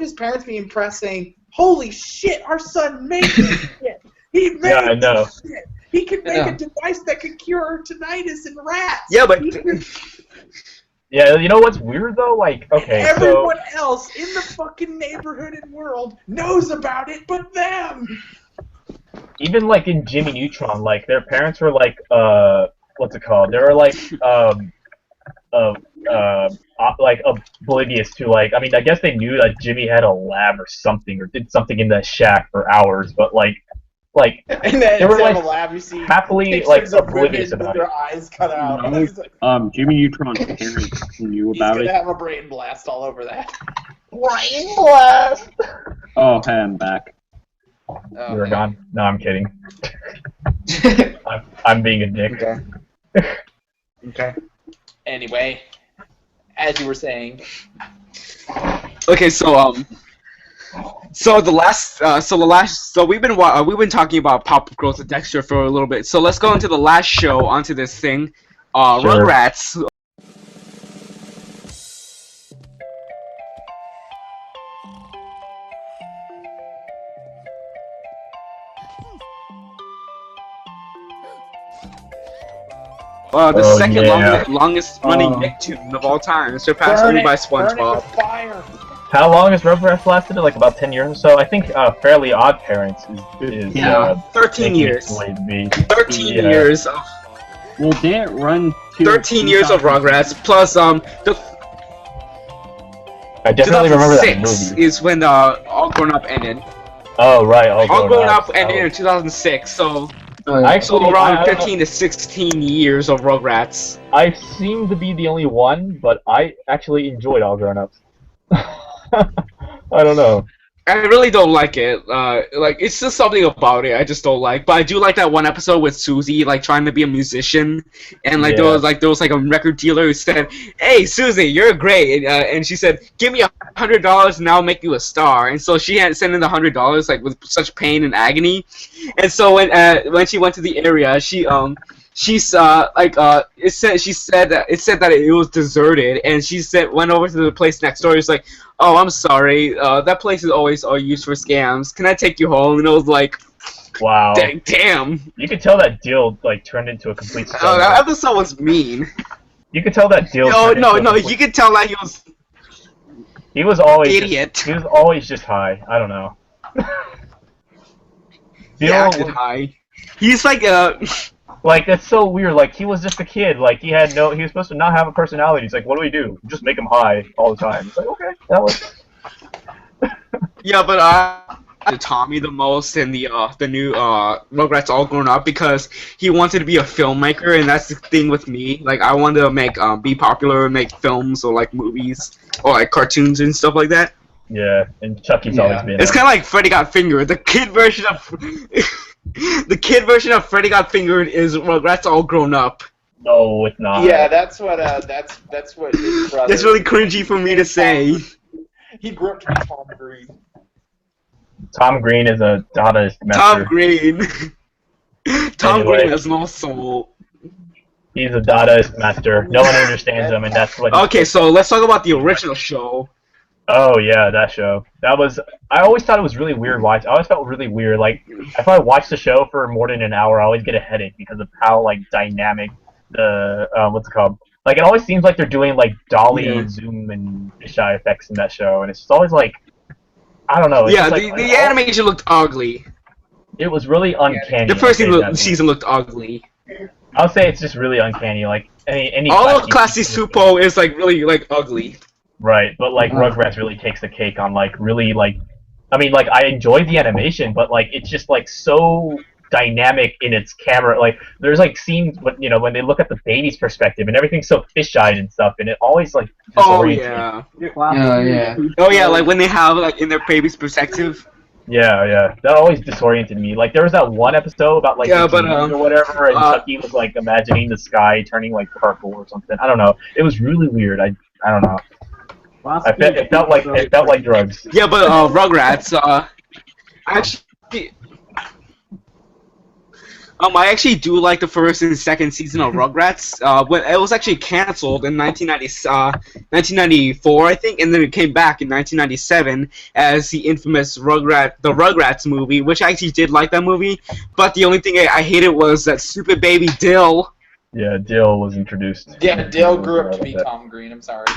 his parents be impressed saying, holy shit, our son made this shit. He made Yeah, I know. this shit. He can make a device that can cure tinnitus in rats. Yeah, but Yeah, you know what's weird though? Like, okay, everyone else in the fucking neighborhood and world knows about it but them. Even like in Jimmy Neutron, like their parents were like, what's it called? They were like, like oblivious to like. I mean, I guess they knew that Jimmy had a lab or something, or did something in the shack for hours, but like, And then they were instead like of a lab, you see happily like pictures of oblivious women with about their it. eyes cut out. Jimmy Neutron's parents knew He's about gonna it. have a brain blast all over that. Brain blast. Oh, hey, I'm back. Oh, You were man. gone? No, I'm kidding. I'm being a dick. Okay. Anyway, as you were saying. okay, so we've been talking about PowerPuff Girls and Dexter for a little bit. So let's go into the last show onto this thing, Sure. Rugrats. the Oh, second yeah. longest running Nicktoon of all time, surpassed only by SpongeBob. Fire. How long has Rugrats lasted? Like about 10 years or so. I think Fairly Odd Parents is Yeah, 13 making years. its way to be. 13 Yeah. years of Well, didn't it run to 13 years of Rugrats plus the I definitely remember that 2006 movie. is when All Grown Up ended. Oh right, All Grown Up ended in 2006, so Actually, around I don't 15 to 16 years of Rugrats. I seem to be the only one, but I actually enjoyed All Grown Ups. I don't know. I really don't like it. Like it's just something about it I just don't like. But I do like that one episode with Susie, like trying to be a musician, and like there was like a record dealer who said, "Hey Susie, you're great," and she said, "Give me $100 and I'll make you a star." And so she had sent in the $100 like with such pain and agony, and so when she went to the area, she saw it said that it was deserted, and she went over to the place next door. It's like, "Oh, I'm sorry. That place is always used for scams. Can I take you home?" And it was like, wow, damn. You could tell that Dill like turned into a complete. Oh, that episode was mean. You could tell that Dill. No, you could tell that he was always idiot. He was always just high. I don't know. He acted high. He's like Like that's so weird. Like he was just a kid. Like he was supposed to not have a personality. He's like, what do we do? Just make him high all the time. It's like, okay, that was. Yeah, but I like Tommy the most in the new Rugrats All Grown Up because he wanted to be a filmmaker, and that's the thing with me. Like I wanted to be popular and make films or like movies or like cartoons and stuff like that. Yeah, and Chucky's always been. It's kind of like Freddy Got Fingered. The kid version of Freddy Got Fingered is Rugrats All Grown Up. No, it's not. Yeah, that's what his brother. It's really cringy for me to say. He grew up to be Tom Green. Tom Green is a Dadaist master. Tom Green. Tom Green has no soul. He's a Dadaist master. No one understands him, and that's what. Okay, so let's talk about the original show. Oh yeah, that show. That was. I always thought it was really weird. I always felt really weird. Like if I watched the show for more than an hour, I always get a headache because of how like dynamic the what's it called? Like it always seems like they're doing like dolly, zoom, and fisheye effects in that show, and it's just always like I don't know. It's Yeah, just, the animation looked ugly. It was really uncanny. The first season looked ugly. I'll say it's just really uncanny. Like any all of Classy Supo is like really like ugly. Right, but like Rugrats really takes the cake on like really like I mean like I enjoyed the animation, but like it's just like so dynamic in its camera. Like there's like scenes when when they look at the baby's perspective and everything's so fish-eyed and stuff, and it always like yeah. Oh yeah, like when they have like in their baby's perspective. Yeah, that always disoriented me. Like there was that one episode about like the demons or whatever, and Chucky was like imagining the sky turning like purple or something. I don't know. It was really weird. I don't know. It felt like drugs. Yeah, but Rugrats. I actually do like the first and second season of Rugrats. But it was actually canceled in 1994, I think, and then it came back in 1997 as the infamous Rugrats movie, which I actually did like that movie. But the only thing I hated was that stupid baby Dill. Yeah, Dill was introduced. Yeah, Dill grew up to be Tom Green. I'm sorry.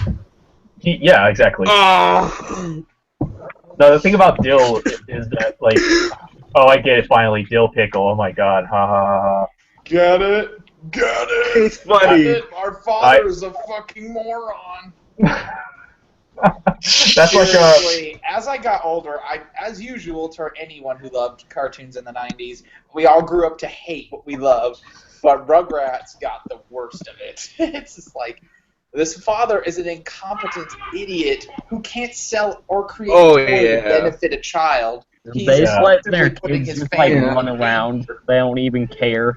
Yeah, exactly. No, the thing about Dill is that, like, oh, I get it finally, Dill Pickle. Oh my god, ha ha ha. Get it? It's funny. Get it? Our father is a fucking moron. That's like as I got older, as usual to anyone who loved cartoons in the 90s, we all grew up to hate what we love, but Rugrats got the worst of it. It's just like, this father is an incompetent idiot who can't sell or create toys to benefit a child. They let their kids just like run around. They don't even care.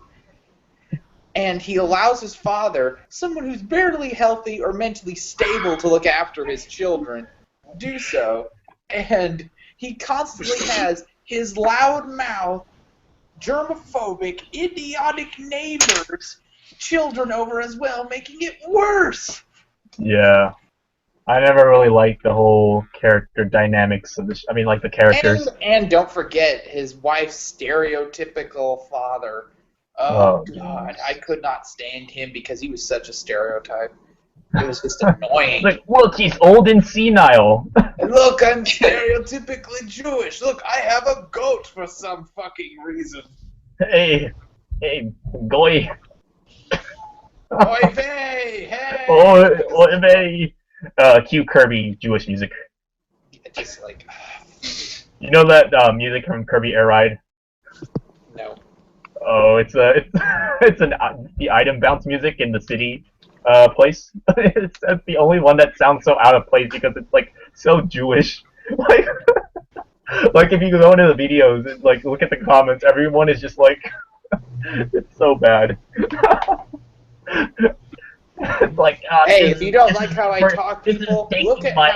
And he allows his father, someone who's barely healthy or mentally stable to look after his children, do so. And he constantly has his loud mouth, germophobic, idiotic neighbors, children over as well, making it worse. Yeah. I never really liked the whole character dynamics of this. I mean, like the characters. And don't forget his wife's stereotypical father. Oh God, I could not stand him because he was such a stereotype. It was just annoying. Like, look, he's old and senile. Look, I'm stereotypically Jewish. Look, I have a goat for some fucking reason. Hey, goy. Oy vey, hey! Oy vey. Cue Kirby Jewish music. Just like, You know that music from Kirby Air Ride? no. Oh, it's the item bounce music in the city place. It's the only one that sounds so out of place because it's like so Jewish. Like, like if you go into the videos and like look at the comments, everyone is just like, it's so bad. It's like, Hey, if you don't like how I talk, people, look at my-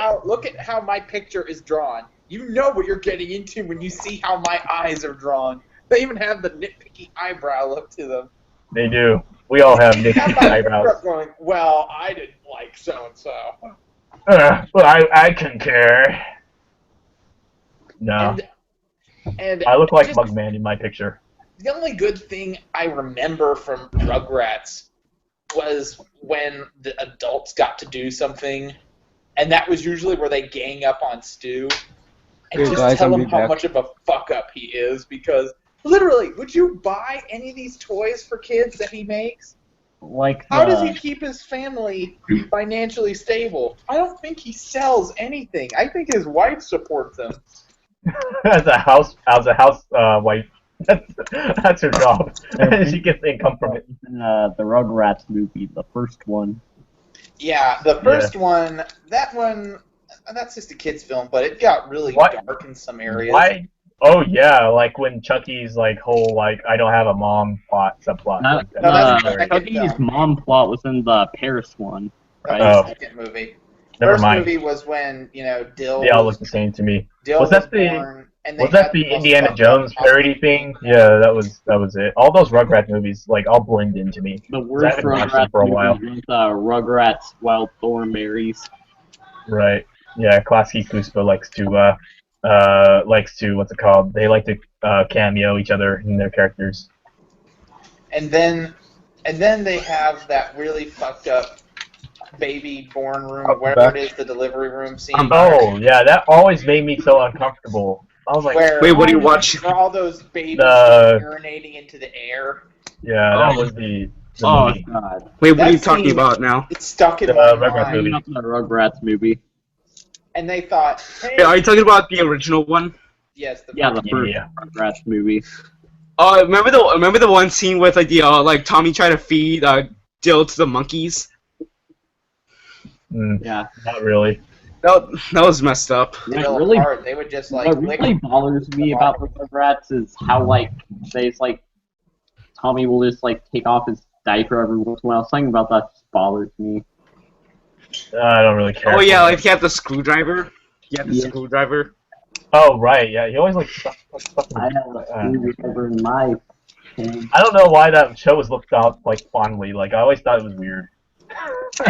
how my picture is drawn. You know what you're getting into when you see how my eyes are drawn. They even have the nitpicky eyebrow look to them. They do. We all have nitpicky eyebrows. Going, well, I didn't like so and so. But I concur. No. And I look like just- Mugman in my picture. The only good thing I remember from Rugrats was when the adults got to do something, and that was usually where they gang up on Stu and Hey, just guys, tell I'm him how back. much of a fuck up he is. Because literally, would you buy any of these toys for kids that he makes? Like How does he keep his family financially stable? I don't think he sells anything. I think his wife supports him. as a house wife. That's her job. She gets income from it. In the Rugrats movie, the first one. Yeah, the first one, that's just a kid's film, but it got really dark in some areas. Why? Oh yeah, like when Chucky's like whole like I don't have a mom subplot. Like that. Chucky's mom plot was in the Paris one, right? That was the second movie. Never First mind. movie was when Dill. They all was, look the same to me. Dill Was that born, and they was that had the most Indiana fucked Jones up parody thing? Yeah, that was it. All those Rugrats movies like all blend into me. The 'Cause I worst haven't watched them Rugrats for a movie while. was Rugrats Wild Thornberries. Right. Yeah, Klasky Cusco likes to what's it called? They like to cameo each other in their characters. And then they have that really fucked up baby born room, wherever it is, the delivery room scene. Oh yeah, that always made me so uncomfortable. I was like, Where Wait, what do you watch? Where all those babies The- urinating into the air. Yeah, that was the Oh movie. God! Wait, what are you That talking scene- about now? It's stuck in The my Rugrats mind. movie. Not the Rugrats movie. And they thought, hey, Yeah, are you talking about the original one? yes, the Yeah, the first Yeah. Rugrats movie. Remember the one scene with like the like Tommy tried to feed Dill to the monkeys? Yeah. Not really. That was messed up. they What fell really, apart. They would just like what lick really bothers me about the Rugrats is how like Tommy will just like take off his diaper every once in a while. Something about that just bothers me. I don't really care. Oh for yeah, it. like he had the screwdriver. He had the Yeah. screwdriver. Oh right, yeah. He always like stuff I have a screwdriver in my hand. I don't know why that show was looked out like fondly. Like I always thought it was weird.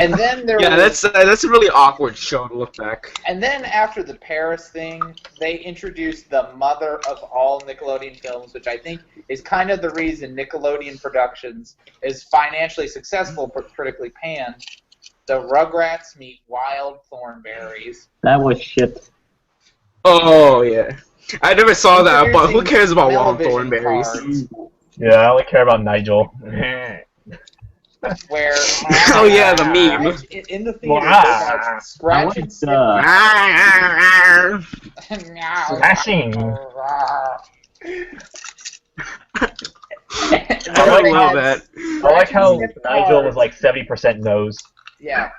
And then there Yeah, was, that's a really awkward show to look back. and then after the Paris thing, they introduced the mother of all Nickelodeon films, which I think is kind of the reason Nickelodeon Productions is financially successful but critically panned. The Rugrats meet Wild Thornberries. That was shit. Oh yeah, I never saw that, but who Introducing cares about Wild television Thornberries? cards. Yeah, I only care about Nigel. Where Oh yeah, the meme. in the theater they have Scratch and Sniff. Smashing. I love that. I like how Scratch and Sniff Nigel was cards. like 70% nose. Yeah.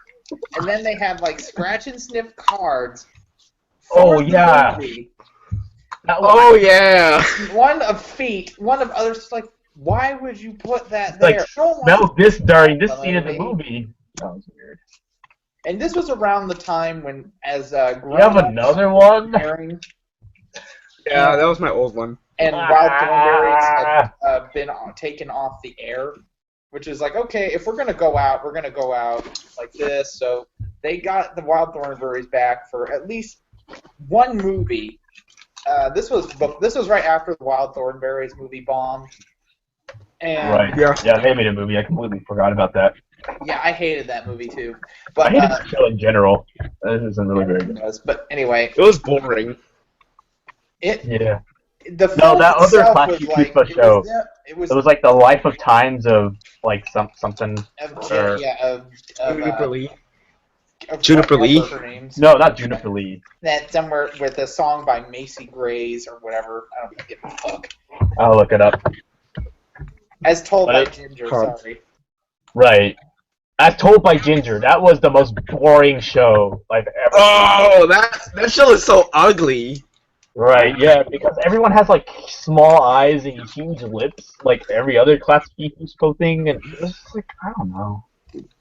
And then they had like Scratch and Sniff cards. Oh for the yeah. movie. That was, Oh yeah. One of feet, one of others. Like, why would you put that there? like I don't smell want this during this the scene in the movie. movie. That was weird. And this was around the time when, as You have grown-ups another one? preparing, Yeah, that was my old one. and Wild Thornberries had been taken off the air, which is like, okay, if we're gonna go out like this. So they got the Wild Thornberries back for at least one movie. This was right after the Wild Thornberries movie bombed. And Right. Yeah, they made a movie. I completely forgot about that. yeah, I hated that movie too. I But hated the show in general. This isn't really very good. But anyway, It was boring. Yeah. the film that other itself classic was like Koopa show. it was It was like the life of times of like something. of or- Juniper Lee. of Juniper Lee? her names. No, not Juniper Lee. That somewhere with a song by Macy Grays or whatever. I don't give a fuck. I'll look it up. As told But by it- Ginger. Sorry. Right. As told by Ginger, that was the most boring show I've ever. Oh, that show is so ugly. Right, yeah, because everyone has like small eyes and huge lips, like every other Klasky Csupo thing, and it's just like I don't know.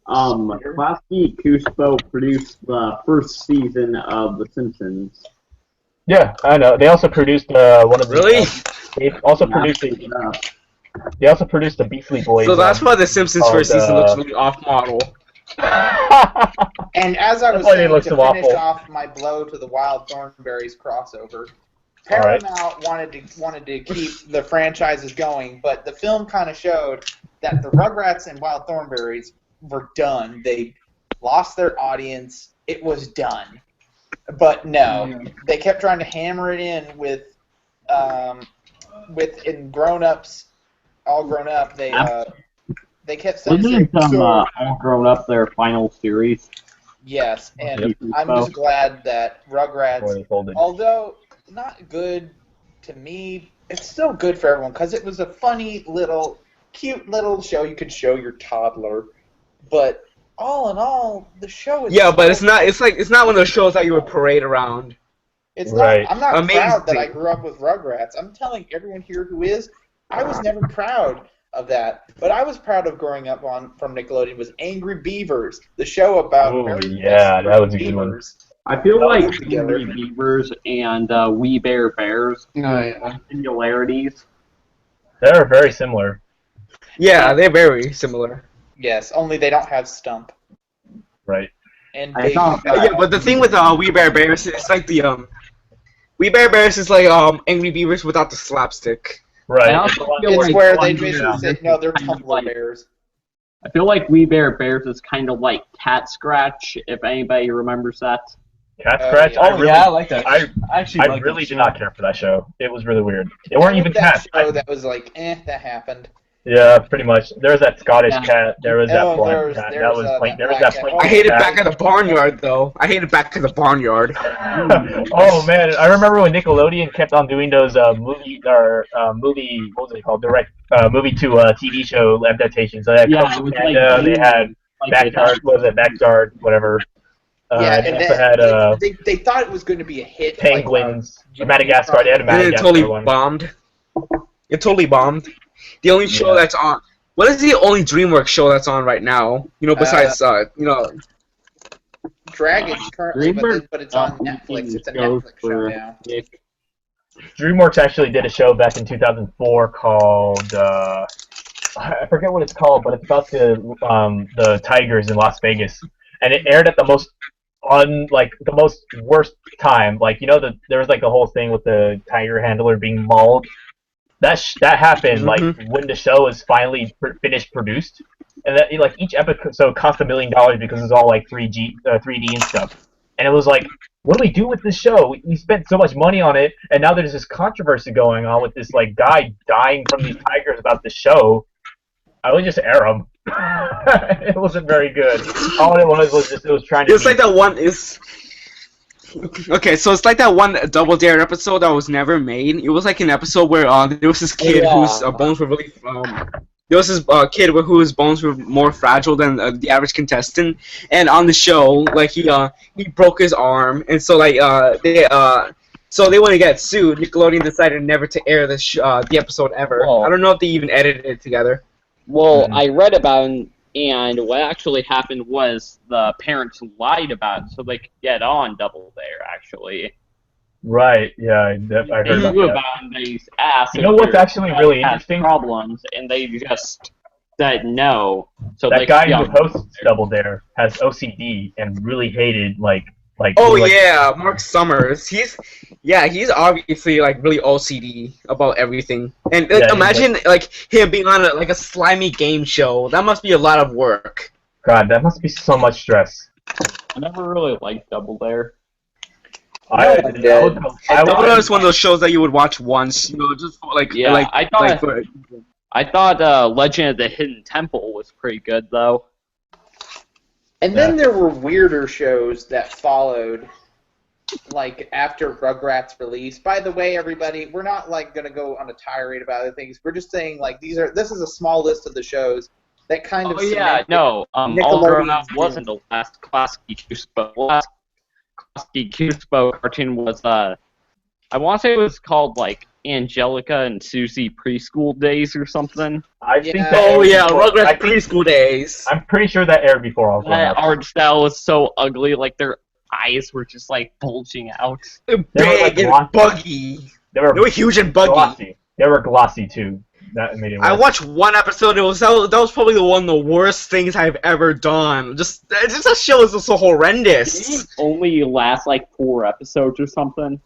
Klasky Csupo produced the first season of The Simpsons. Yeah, I know. They also produced one of the. Really? They also produced They also produced the Beastly Boys. So that's why The Simpsons called, first season looks really off model. And as I was That's why they saying, look to so finish awful. off my blow to the Wild Thornberrys crossover, All right. Paramount wanted to keep the franchises going, but the film kind of showed that the Rugrats and Wild Thornberrys were done. They lost their audience. It was done. But no, they kept trying to hammer it in with in grown-ups, all grown up. They kept saying Wasn't All Grown Up their final series? yes, and Yep. I'm just glad that Rugrats, Boy, they folded. although not good to me, it's still good for everyone because it was a funny little, cute little show you could show your toddler. But all in all, the show is Yeah, but so- it's not. It's not one of those shows that you would parade around. It's Right. not. I'm not Amazing. proud that I grew up with Rugrats. I'm telling everyone here who is, I was never proud of that. But I was proud of growing up from Nickelodeon was Angry Beavers, the show about Oh, very yeah, that was a good one. beavers. I feel That like was together. Angry Beavers and We Bear Bears Oh, yeah. similarities. They're very similar. Yeah, they're very similar. Yes, only they don't have Stump. Right. And I Baby thought- Fat. Yeah, but the thing with We Bear Bears, it's like the We Bear Bears is like Angry Beavers without the slapstick. Right. I also feel It's like where they One basically Bear say, no, they're kind of Tumblr like- bears. I feel like We Bear Bears is kind of like Cat Scratch, if anybody remembers that. Cat Scratch. yeah. I really, I like that. I actually I like really that did show. not care for that show. It was really weird. They weren't even that cats. show that was like, that happened. Yeah, pretty much. There was that Scottish Yeah. cat. There was that Oh, black there's- cat. there's, That was that there was black that cat. plain Oh, I hated cat. Back at the Barnyard though. I hated Back at the Barnyard. Oh man, I remember when Nickelodeon kept on doing those movie what was it called? Direct movie to TV show adaptations. They had Yeah, Kung it Fu was Panda, like they had like Backyard, what was it? Backyard, whatever. Yeah, they and also had they thought it was going to be a hit. Penguins, like, Madagascar. They had a And it Madagascar totally one. bombed. It totally bombed. The only show Yeah. that's on. What is the only DreamWorks show that's on right now? You know, besides Dragons currently, DreamWorks but it's on got Netflix. It's a shows Netflix show for now. Nick. DreamWorks actually did a show back in 2004 called I forget what it's called, but it's about the Tigers in Las Vegas, and it aired at the most the most worst time. Like there was like the whole thing with the tiger handler being mauled. That happened like when the show was finally finished produced, and that like each episode cost $1 million because it's all like 3D and stuff. And it was like, what do we do with this show? We spent so much money on it, and now there's this controversy going on with this like guy dying from these tigers about the show. I would just air them. It wasn't very good. All it was just it was trying to. It's like that one is. Okay, so it's like that one Double Dare episode that was never made. It was like an episode where there was this kid whose bones were really there was this kid whose bones were more fragile than the average contestant, and on the show, like he broke his arm, and so like so they want to get sued. Nickelodeon decided never to air the episode ever. Whoa. I don't know if they even edited it together. Well, I read about it, and what actually happened was the parents lied about it so they could get on Double Dare, actually. Right. Yeah, I heard They about knew that. about it, and they asked You know if what's their actually child really had interesting? problems, and they just said no. So That they guy could who get on hosts Double Dare has OCD and really hated like Like, Oh he, like, yeah, Mark Summers. He's obviously like really OCD about everything. And Yeah, he's, imagine like him being on a slimy game show. That must be a lot of work. God, that must be so much stress. I never really liked Double Dare. I Double Dare is one of those shows that you would watch once, just for, Yeah, like I thought like for, I thought Legend of the Hidden Temple was pretty good though. And then there were weirder shows that followed, like after Rugrats release. By the way, everybody, we're not like gonna go on a tirade about other things. We're just saying like this is a small list of the shows that kind of. Oh yeah, no. All Grown Up wasn't the last Klasky Csupo. The last Klasky Csupo cartoon was I want to say it was called like Angelica and Susie Preschool Days or something. I think that Rugrats Preschool Days. I'm pretty sure that aired before All Grown That Up. art style was so ugly, like their eyes were just like bulging out. Big and buggy. They were huge and buggy. Glossy. They were glossy too. That made it worse. I watched one episode. That was probably one of the worst things I've ever done. Just that show is just so horrendous. It only last like 4 episodes or something.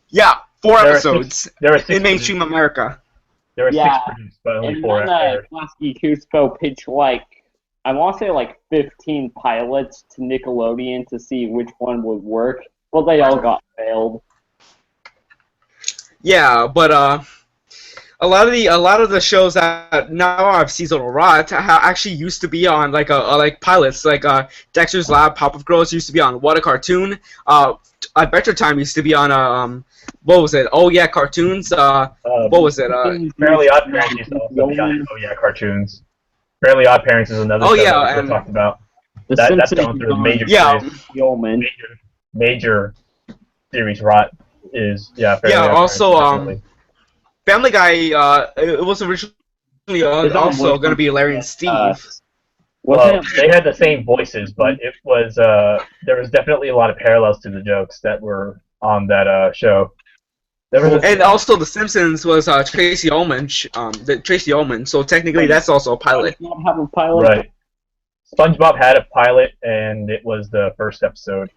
Yeah, 4 There are episodes six- there are six in mainstream America. There were Yeah, 6 produced, but only And 4 then aired. Klasky Csupo pitched like I want to say like 15 pilots to Nickelodeon to see which one would work, but they all got failed. Yeah, but a lot of the shows that now have seasonal rot actually used to be on like pilots, like Dexter's Lab, PowerPuff Girls used to be on What a Cartoon. Adventure Time used to be on what was it? Oh yeah, cartoons. What was it? Fairly Odd Parents used to also be on Oh Yeah Cartoons. Fairly Odd Parents is another show that we talked about. That's going through a major series. Major series rot is Fairly Odd also Parents, definitely. Family Guy. It was originally also going to be Larry and Steve. Well, they had the same voices, but it was there was definitely a lot of parallels to the jokes that were on that show. And also, The Simpsons was Tracy Ullman. Tracy Ullman. So technically, that's also a pilot. Have a pilot. Right. SpongeBob had a pilot, and it was the first episode.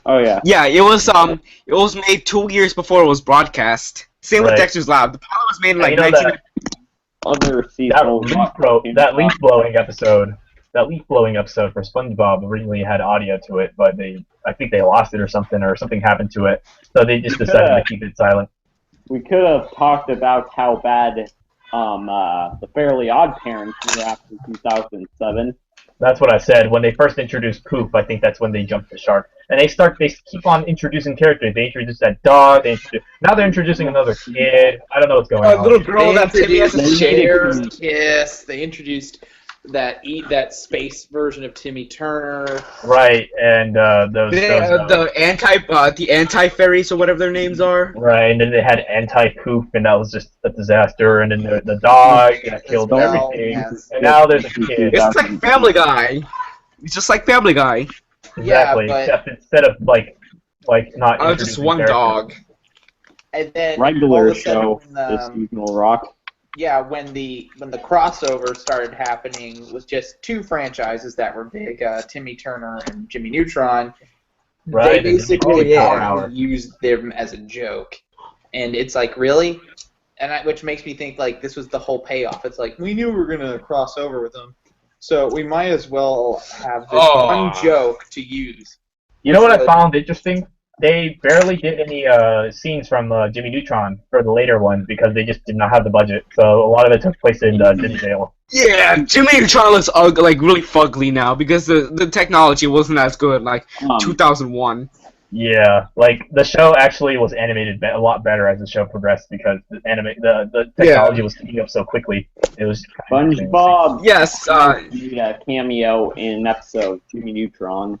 Oh yeah. Yeah, it was made 2 years before it was broadcast. Same with Dexter's Lab. The pilot was made in like 19. Other That leaf blowing episode. That leaf blowing episode for SpongeBob originally had audio to it, but I think they lost it or something happened to it, so they just decided to keep it silent. We could have talked about how bad the Fairly Odd Parents were after 2007. That's what I said. When they first introduced Poof, I think that's when they jumped the shark. And they keep on introducing characters. They introduced that dog. Now they're introducing another kid. I don't know what's going on. A little girl that Timmy has a chair. Yes, they introduced that space version of Timmy Turner. Right, and the anti fairies or whatever their names are. Right, and then they had anti Poof, and that was just a disaster. And then the dog got killed everything. Yes. And now there's a kid. It's like Family Guy. It's just like Family Guy. Exactly, except instead of like not just one dog. And then regular show is seasonal rock. Yeah, when the crossover started happening, it was just 2 franchises that were big, Timmy Turner and Jimmy Neutron. Right. They basically used them as a joke, and it's like, really? Which makes me think like this was the whole payoff. It's like we knew we were gonna cross over with them, so we might as well have this one joke to use. You know what I found interesting? They barely did any scenes from Jimmy Neutron for the later ones because they just did not have the budget. So a lot of it took place in Dimmydale. Yeah, Jimmy Neutron looks like really fugly now because the technology wasn't as good like 2001. Yeah, like the show actually was animated a lot better as the show progressed because the technology was keeping up so quickly. It was SpongeBob. Yes. Cameo in an episode Jimmy Neutron.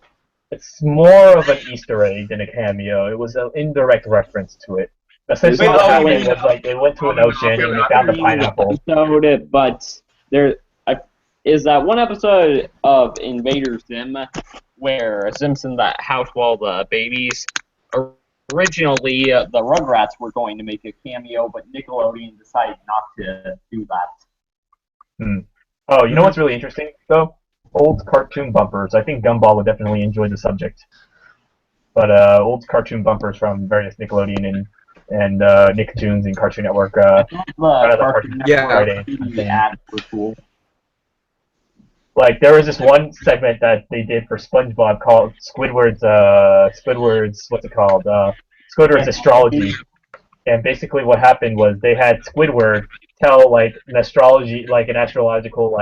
It's more of an Easter egg than a cameo. It was an indirect reference to it. Essentially, what happened was like they went to an ocean and they found the pineapple. But there is that one episode of Invader Zim where Simpson that house all the babies. Originally, the Rugrats were going to make a cameo, but Nickelodeon decided not to do that. Oh, you know what's really interesting though? Old cartoon bumpers. I think Gumball would definitely enjoy the subject. but old cartoon bumpers from various Nickelodeon and Nicktoons and Cartoon Network. Cartoon Network Friday TV thing. ads were cool. Like there was this one segment that they did for SpongeBob called Squidward's what's it called? Squidward's Astrology. And basically what happened was they had Squidward tell like an astrological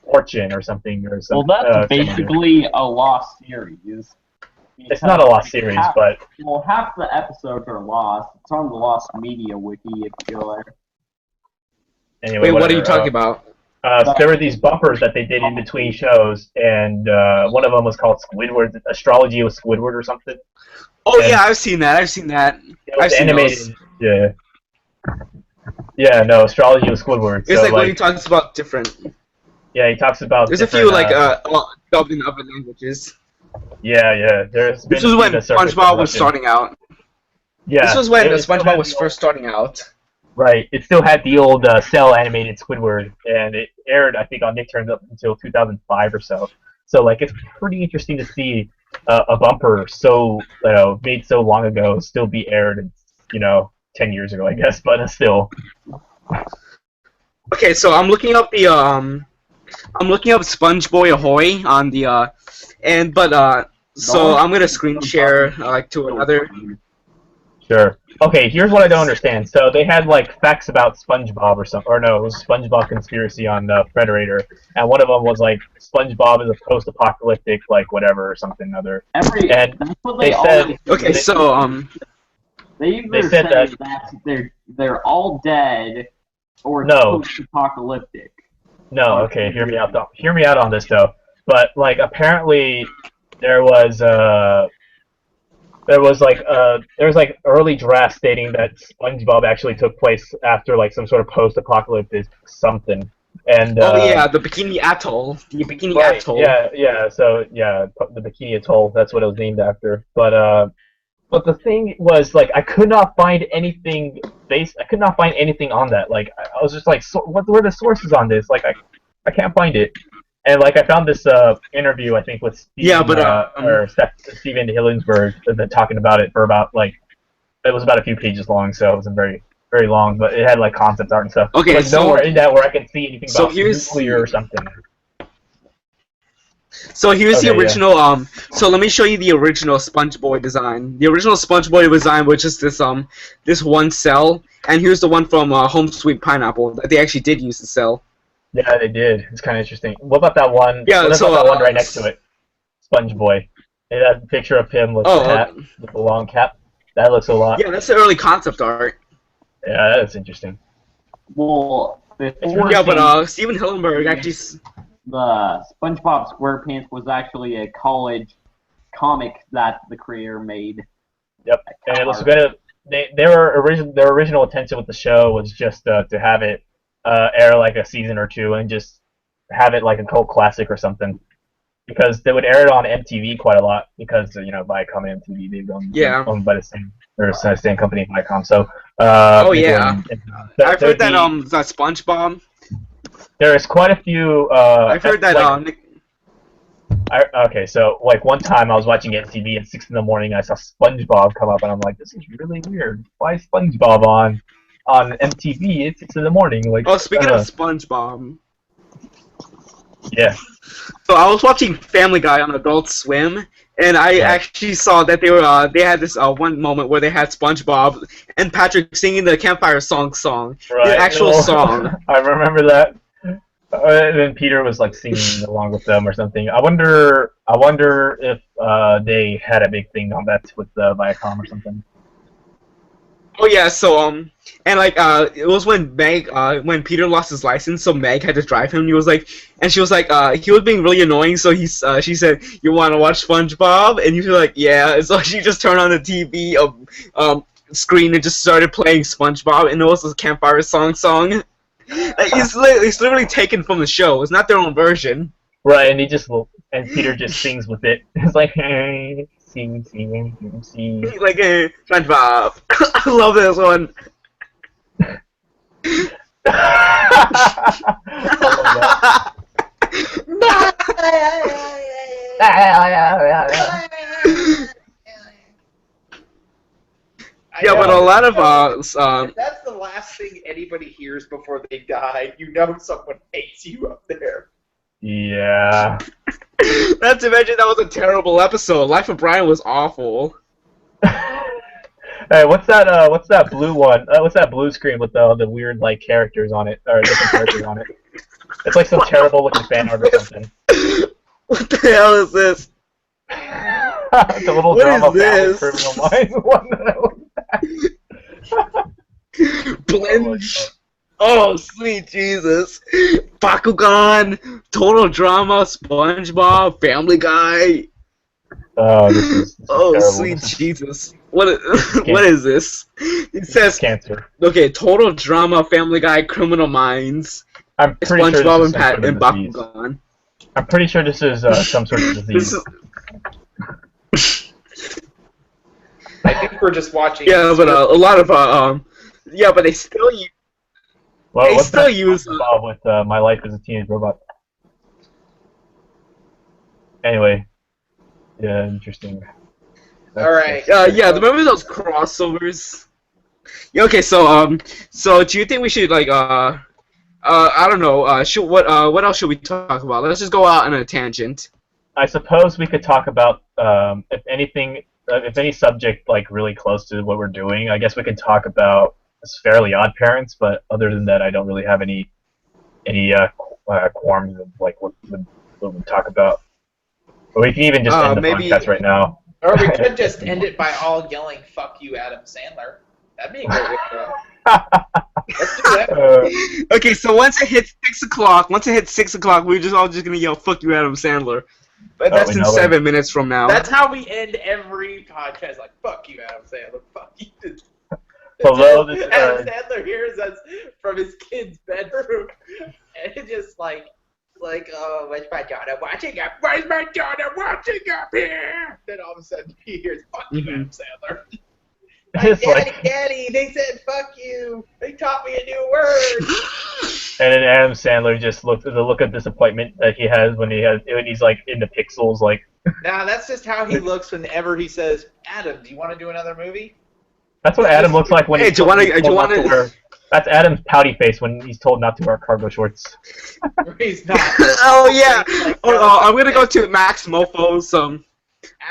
fortune or something Well, that's basically a lost series. It's not a lost series, but half the episodes are lost. It's on the Lost Media wiki if you go there. Anyway, Wait, what are you talking about? There were these bumpers that they did in between shows, and one of them was called Squidward Astrology with Squidward or something. Oh yeah, I've seen that. It was animated. Yeah. Yeah, no, Astrology with Squidward. It's like when he talks about different. Yeah, he talks about. There's a few dubbed in other languages. Yeah. This was when SpongeBob was starting out. Yeah. This was when SpongeBob was first starting out. Right. It still had the old cell animated Squidward, and it aired, I think, on Nicktoons up until 2005 or so. So, like, it's pretty interesting to see a bumper made so long ago still be aired, 10 years ago, I guess, but still. Okay, so I'm looking up SpongeBoy Ahoy on the so I'm gonna screen share to another. Sure. Okay, here's what I don't understand. So they had facts about SpongeBob or something, or no, it was SpongeBob Conspiracy on Frederator, and one of them was SpongeBob is a post-apocalyptic whatever or something other. That's what they said. Okay, they said that they're all dead or post-apocalyptic. No, okay, hear me out on this though. But apparently there was early drafts stating that SpongeBob actually took place after some sort of post-apocalyptic something. And the Bikini Atoll. The Bikini Atoll. Yeah. So the Bikini Atoll. That's what it was named after. But the thing was I could not find anything I could not find anything on that. I was just what were the sources on this? I can't find it. And I found this interview I think with Steven Hillingsberg talking about it for about it was about a few pages long, so it wasn't very very long, but it had concept art and stuff. Okay, nowhere in that where I can see anything about nuclear or something. So here's the original. So let me show you the original SpongeBob design. The original SpongeBob design was just this one cell, and here's the one from Home Sweet Pineapple that they actually did use the cell. Yeah, they did. It's kind of interesting. What about that one? Yeah, what about that one right next to it? SpongeBob. It has a picture of him with the hat, with the long cap. That looks a lot. Yeah, that's the early concept art. Yeah, that's interesting. Well, Steven Hillenberg actually. The SpongeBob SquarePants was actually a college comic that the creator made. Yep, and it was gonna. Their original intention with the show was just to have it air a season or two and just have it a cult classic or something, because they would air it on MTV quite a lot because Viacom and MTV they've owned by the same company, Viacom. So I've heard that SpongeBob. There is quite a few. I've heard that okay, so one time I was watching MTV at 6 in the morning, and I saw SpongeBob come up, and I'm like, this is really weird. Why is SpongeBob on MTV at 6 in the morning? Speaking of SpongeBob. Yeah. So I was watching Family Guy on Adult Swim, and I actually saw that they had this one moment where they had SpongeBob and Patrick singing the campfire song, the actual song. I remember that. And then Peter was singing along with them or something. I wonder if they had a big thing on that with Viacom or something. Oh yeah, so and it was when when Peter lost his license, so Meg had to drive him. And she was he was being really annoying, so she said, "You want to watch SpongeBob?" And he was like, "Yeah." And so she just turned on the TV screen and just started playing SpongeBob, and it was a campfire song. It's literally taken from the show. It's not their own version. Right, and Peter just sings with it. It's hey, sing. SpongeBob. I love this one. Yeah, but a lot of If that's the last thing anybody hears before they die, you know someone hates you up there. Yeah. Not to mention that was a terrible episode. Life of Brian was awful. Hey, what's that blue one? What's that blue screen with the weird like characters on it or different characters on it? It's like some terrible looking fan art or something. What the hell is this? The little What drama is this? Criminal Minds one that I looked at. Blend. Oh, sweet Jesus. Bakugan, Total Drama, SpongeBob, Family Guy. Oh, this is terrible. Sweet Jesus. What is this? It says cancer. Okay, Total Drama, Family Guy, Criminal Minds, I'm pretty SpongeBob sure and Pat and Bakugan. I'm pretty sure this is some sort of disease. I think we're just watching. Yeah, but a lot of yeah, but they still use. Well, they what's still that use Bob with My Life as a Teenage Robot. Anyway, yeah, interesting. All right. Yeah, remember those crossovers? Yeah, okay, so do you think we should like I don't know, what else should we talk about? Let's just go out on a tangent. I suppose we could talk about if anything, if any subject like really close to what we're doing. I guess we could talk about Fairly Odd Parents, but other than that, I don't really have any qualms of like what we talk about. But we can even just end the podcast right now. Or we could just end it by all yelling "Fuck you, Adam Sandler." That'd be a great way to go. Let's do that. Okay, so once it hits 6 o'clock, we're just all gonna yell "Fuck you, Adam Sandler." But that's in 7 minutes from now. That's how we end every podcast. Like "Fuck you, Adam Sandler." Fuck you. Hello, this Adam Sandler hears us from his kid's bedroom, and it's just like, oh, where's my daughter watching up? Where's my daughter watching up here? Then all of a sudden he hears, "Fuck you, Adam Sandler." Daddy, they said "fuck you." They taught me a new word. And then Adam Sandler just looks at the look of disappointment that he has when he's like in the pixels, like. Nah, that's just how he looks whenever he says, "Adam, do you want to do another movie?" That's what Adam looks like when do you want to? That's Adam's pouty face when he's told not to wear cargo shorts. He's not. Oh yeah. I'm gonna go to Max Mofo's. I'm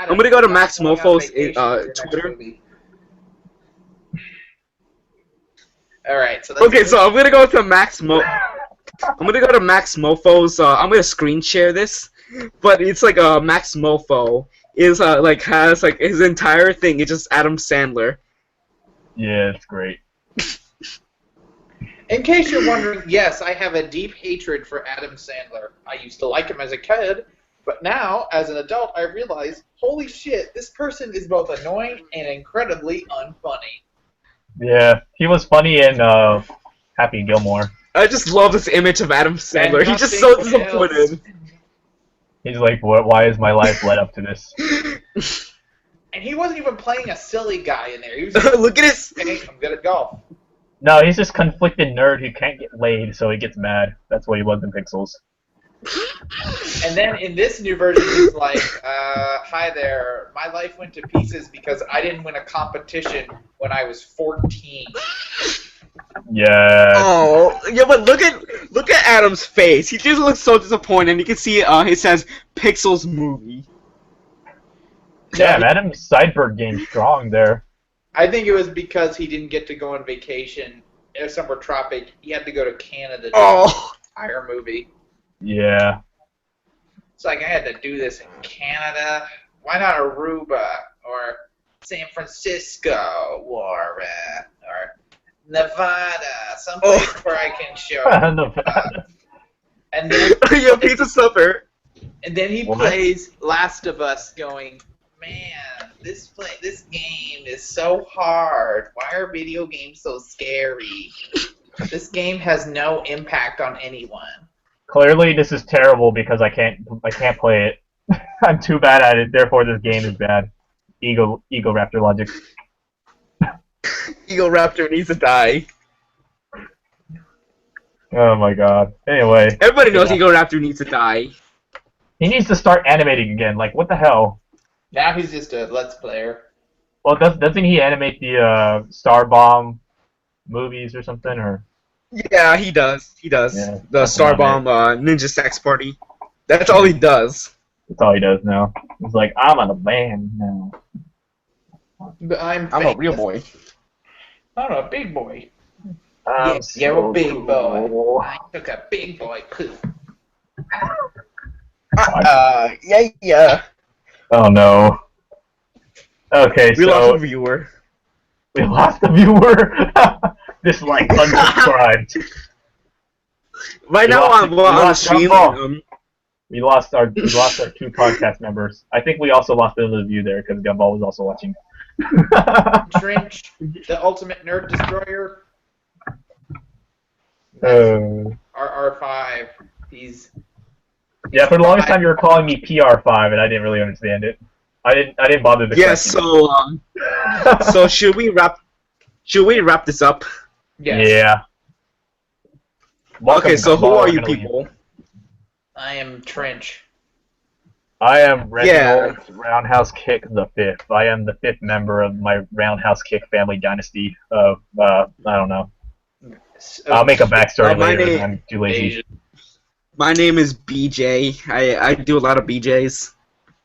gonna go to Max Mofo's Twitter. All right. So okay, so I'm gonna go to Max Mofo's. I'm gonna screen share this, but it's like Max Mofo is like has like his entire thing. It's just Adam Sandler. Yeah, it's great. In case you're wondering, yes, I have a deep hatred for Adam Sandler. I used to like him as a kid, but now, as an adult, I realize, holy shit, this person is both annoying and incredibly unfunny. Yeah, he was funny in Happy Gilmore. I just love this image of Adam Sandler. He's just so disappointed. He's like, why is my life led up to this? And he wasn't even playing a silly guy in there. He was just look at his. Hey, I'm good at golf. No, he's this conflicted nerd who can't get laid, so he gets mad. That's what he was in Pixels. And then in this new version, he's like, hi there, my life went to pieces because I didn't win a competition when I was 14. Yeah. Oh, yeah, but look at Adam's face. He just looks so disappointed. You can see it says Pixels movie. Yeah, Adam's Sideburg game strong there. I think it was because he didn't get to go on vacation somewhere tropic. He had to go to Canada to do the entire movie. Yeah. It's like, I had to do this in Canada. Why not Aruba or San Francisco or Nevada, someplace where I can show. And then your pizza supper. And then he plays Last of Us, going, man, this game is so hard. Why are video games so scary? This game has no impact on anyone. Clearly, this is terrible because I can't play it. I'm too bad at it. Therefore, this game is bad. Ego Raptor logic. Ego Raptor needs to die. Oh my god. Anyway. Everybody knows Ego Raptor needs to die. He needs to start animating again. Like, what the hell? Now he's just a Let's Player. Well, doesn't he animate the Star Bomb movies or something? Or Yeah, he does. He does. Yeah, The that's Star about Bomb Ninja Sex Party. That's all he does. that's all he does now. He's like, I'm on a band now. But I'm a real boy. I'm a big boy. I'm You're a big so boy. cool. I took a big boy poop. Yeah. Oh no. Okay, We so lost a viewer. we lost the viewer. Dislike, unsubscribed. Right We now lost- I'm we on the lost stream. Gumball. We lost our 2 podcast members. I think we also lost another view there because Gumball was also watching. Trench, the ultimate nerd destroyer. RR5. He's Yeah, for the longest time you were calling me PR5, and I didn't really understand it. I didn't bother to Yes. correct So so should we wrap this up? you. Yeah. Welcome, Okay. So who Gumball. are We're you gonna leave. people? I am Trench. I am Reginald Roundhouse Kick the Fifth. I am the 5th member of my Roundhouse Kick family dynasty of, I don't know. I'll make a backstory my later. name- I'm too lazy. My name is BJ. I do a lot of BJs.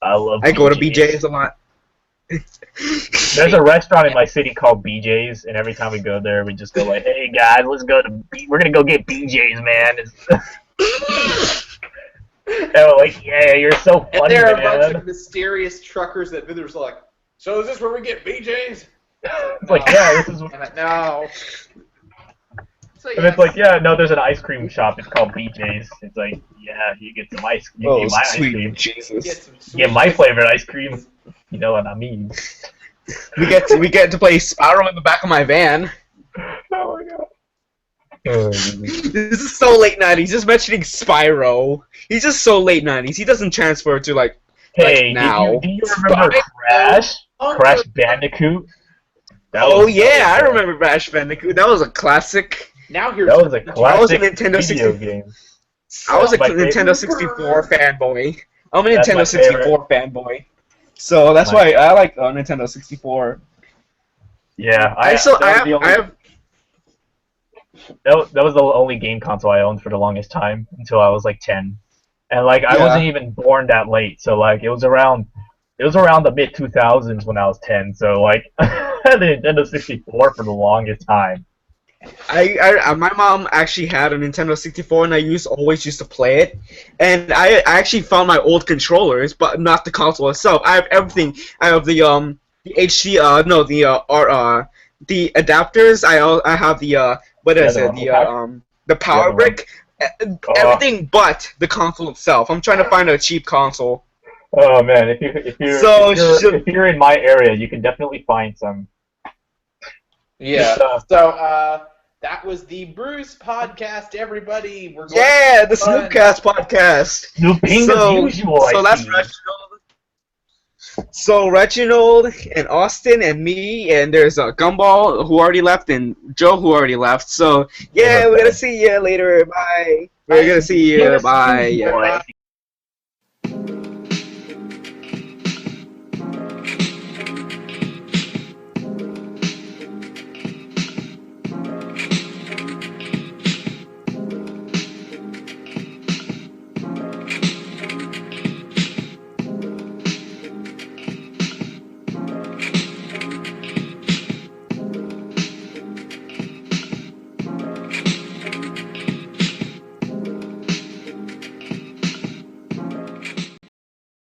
I love I go to BJ's. BJs a lot. There's a restaurant in my city called BJ's, and every time we go there, we just go like, "Hey guys, we're gonna go get BJ's, man." And we're like, "Yeah, you're so And funny, there are a bunch man." of mysterious truckers that there's like, so is this where we get BJ's? It's like, yeah, this is. I'm like, no. So, And it's like, yeah, no, there's an ice cream shop. It's called BJ's. It's like, yeah, you get some ice cream. Oh, You get my ice sweet cream. Jesus. Get some You get my flavored ice cream. You know what I mean? We get to play Spyro in the back of my van. Oh my god. This is so late 90s. Just mentioning Spyro. He's just so late 90s. He doesn't transfer to like Hey, now. do you remember Crash? Crash Bandicoot? Oh yeah, I remember Crash Bandicoot. That was a classic. Now here's That was a I was a classic Nintendo video 60. game. I was a My favorite. Nintendo 64 fanboy. I'm a That's my Nintendo 64 fanboy. So that's why I like Nintendo 64. Yeah, I have that was the only game console I owned for the longest time until I was like 10, and like I Yeah. wasn't even born that late, so like it was around the mid 2000s when I was 10. So like I had the Nintendo 64 for the longest time. my mom actually had a Nintendo 64 and I always used to play it. And I actually found my old controllers, but not the console itself. I have everything. I have the HD the adapters. I have the what is it? The power brick. Everything but the console itself. I'm trying to find a cheap console. Oh man, if you're in my area, you can definitely find some. Yeah. Good So that was the Bruce podcast, everybody. We're going Yeah, the SnoopCast podcast. Snooping as usual. So that's Reginald. So Reginald and Austin and me and there's Gumball who already left and Joe who already left. So yeah, we're gonna see you later. Bye. We're gonna see you. Bye.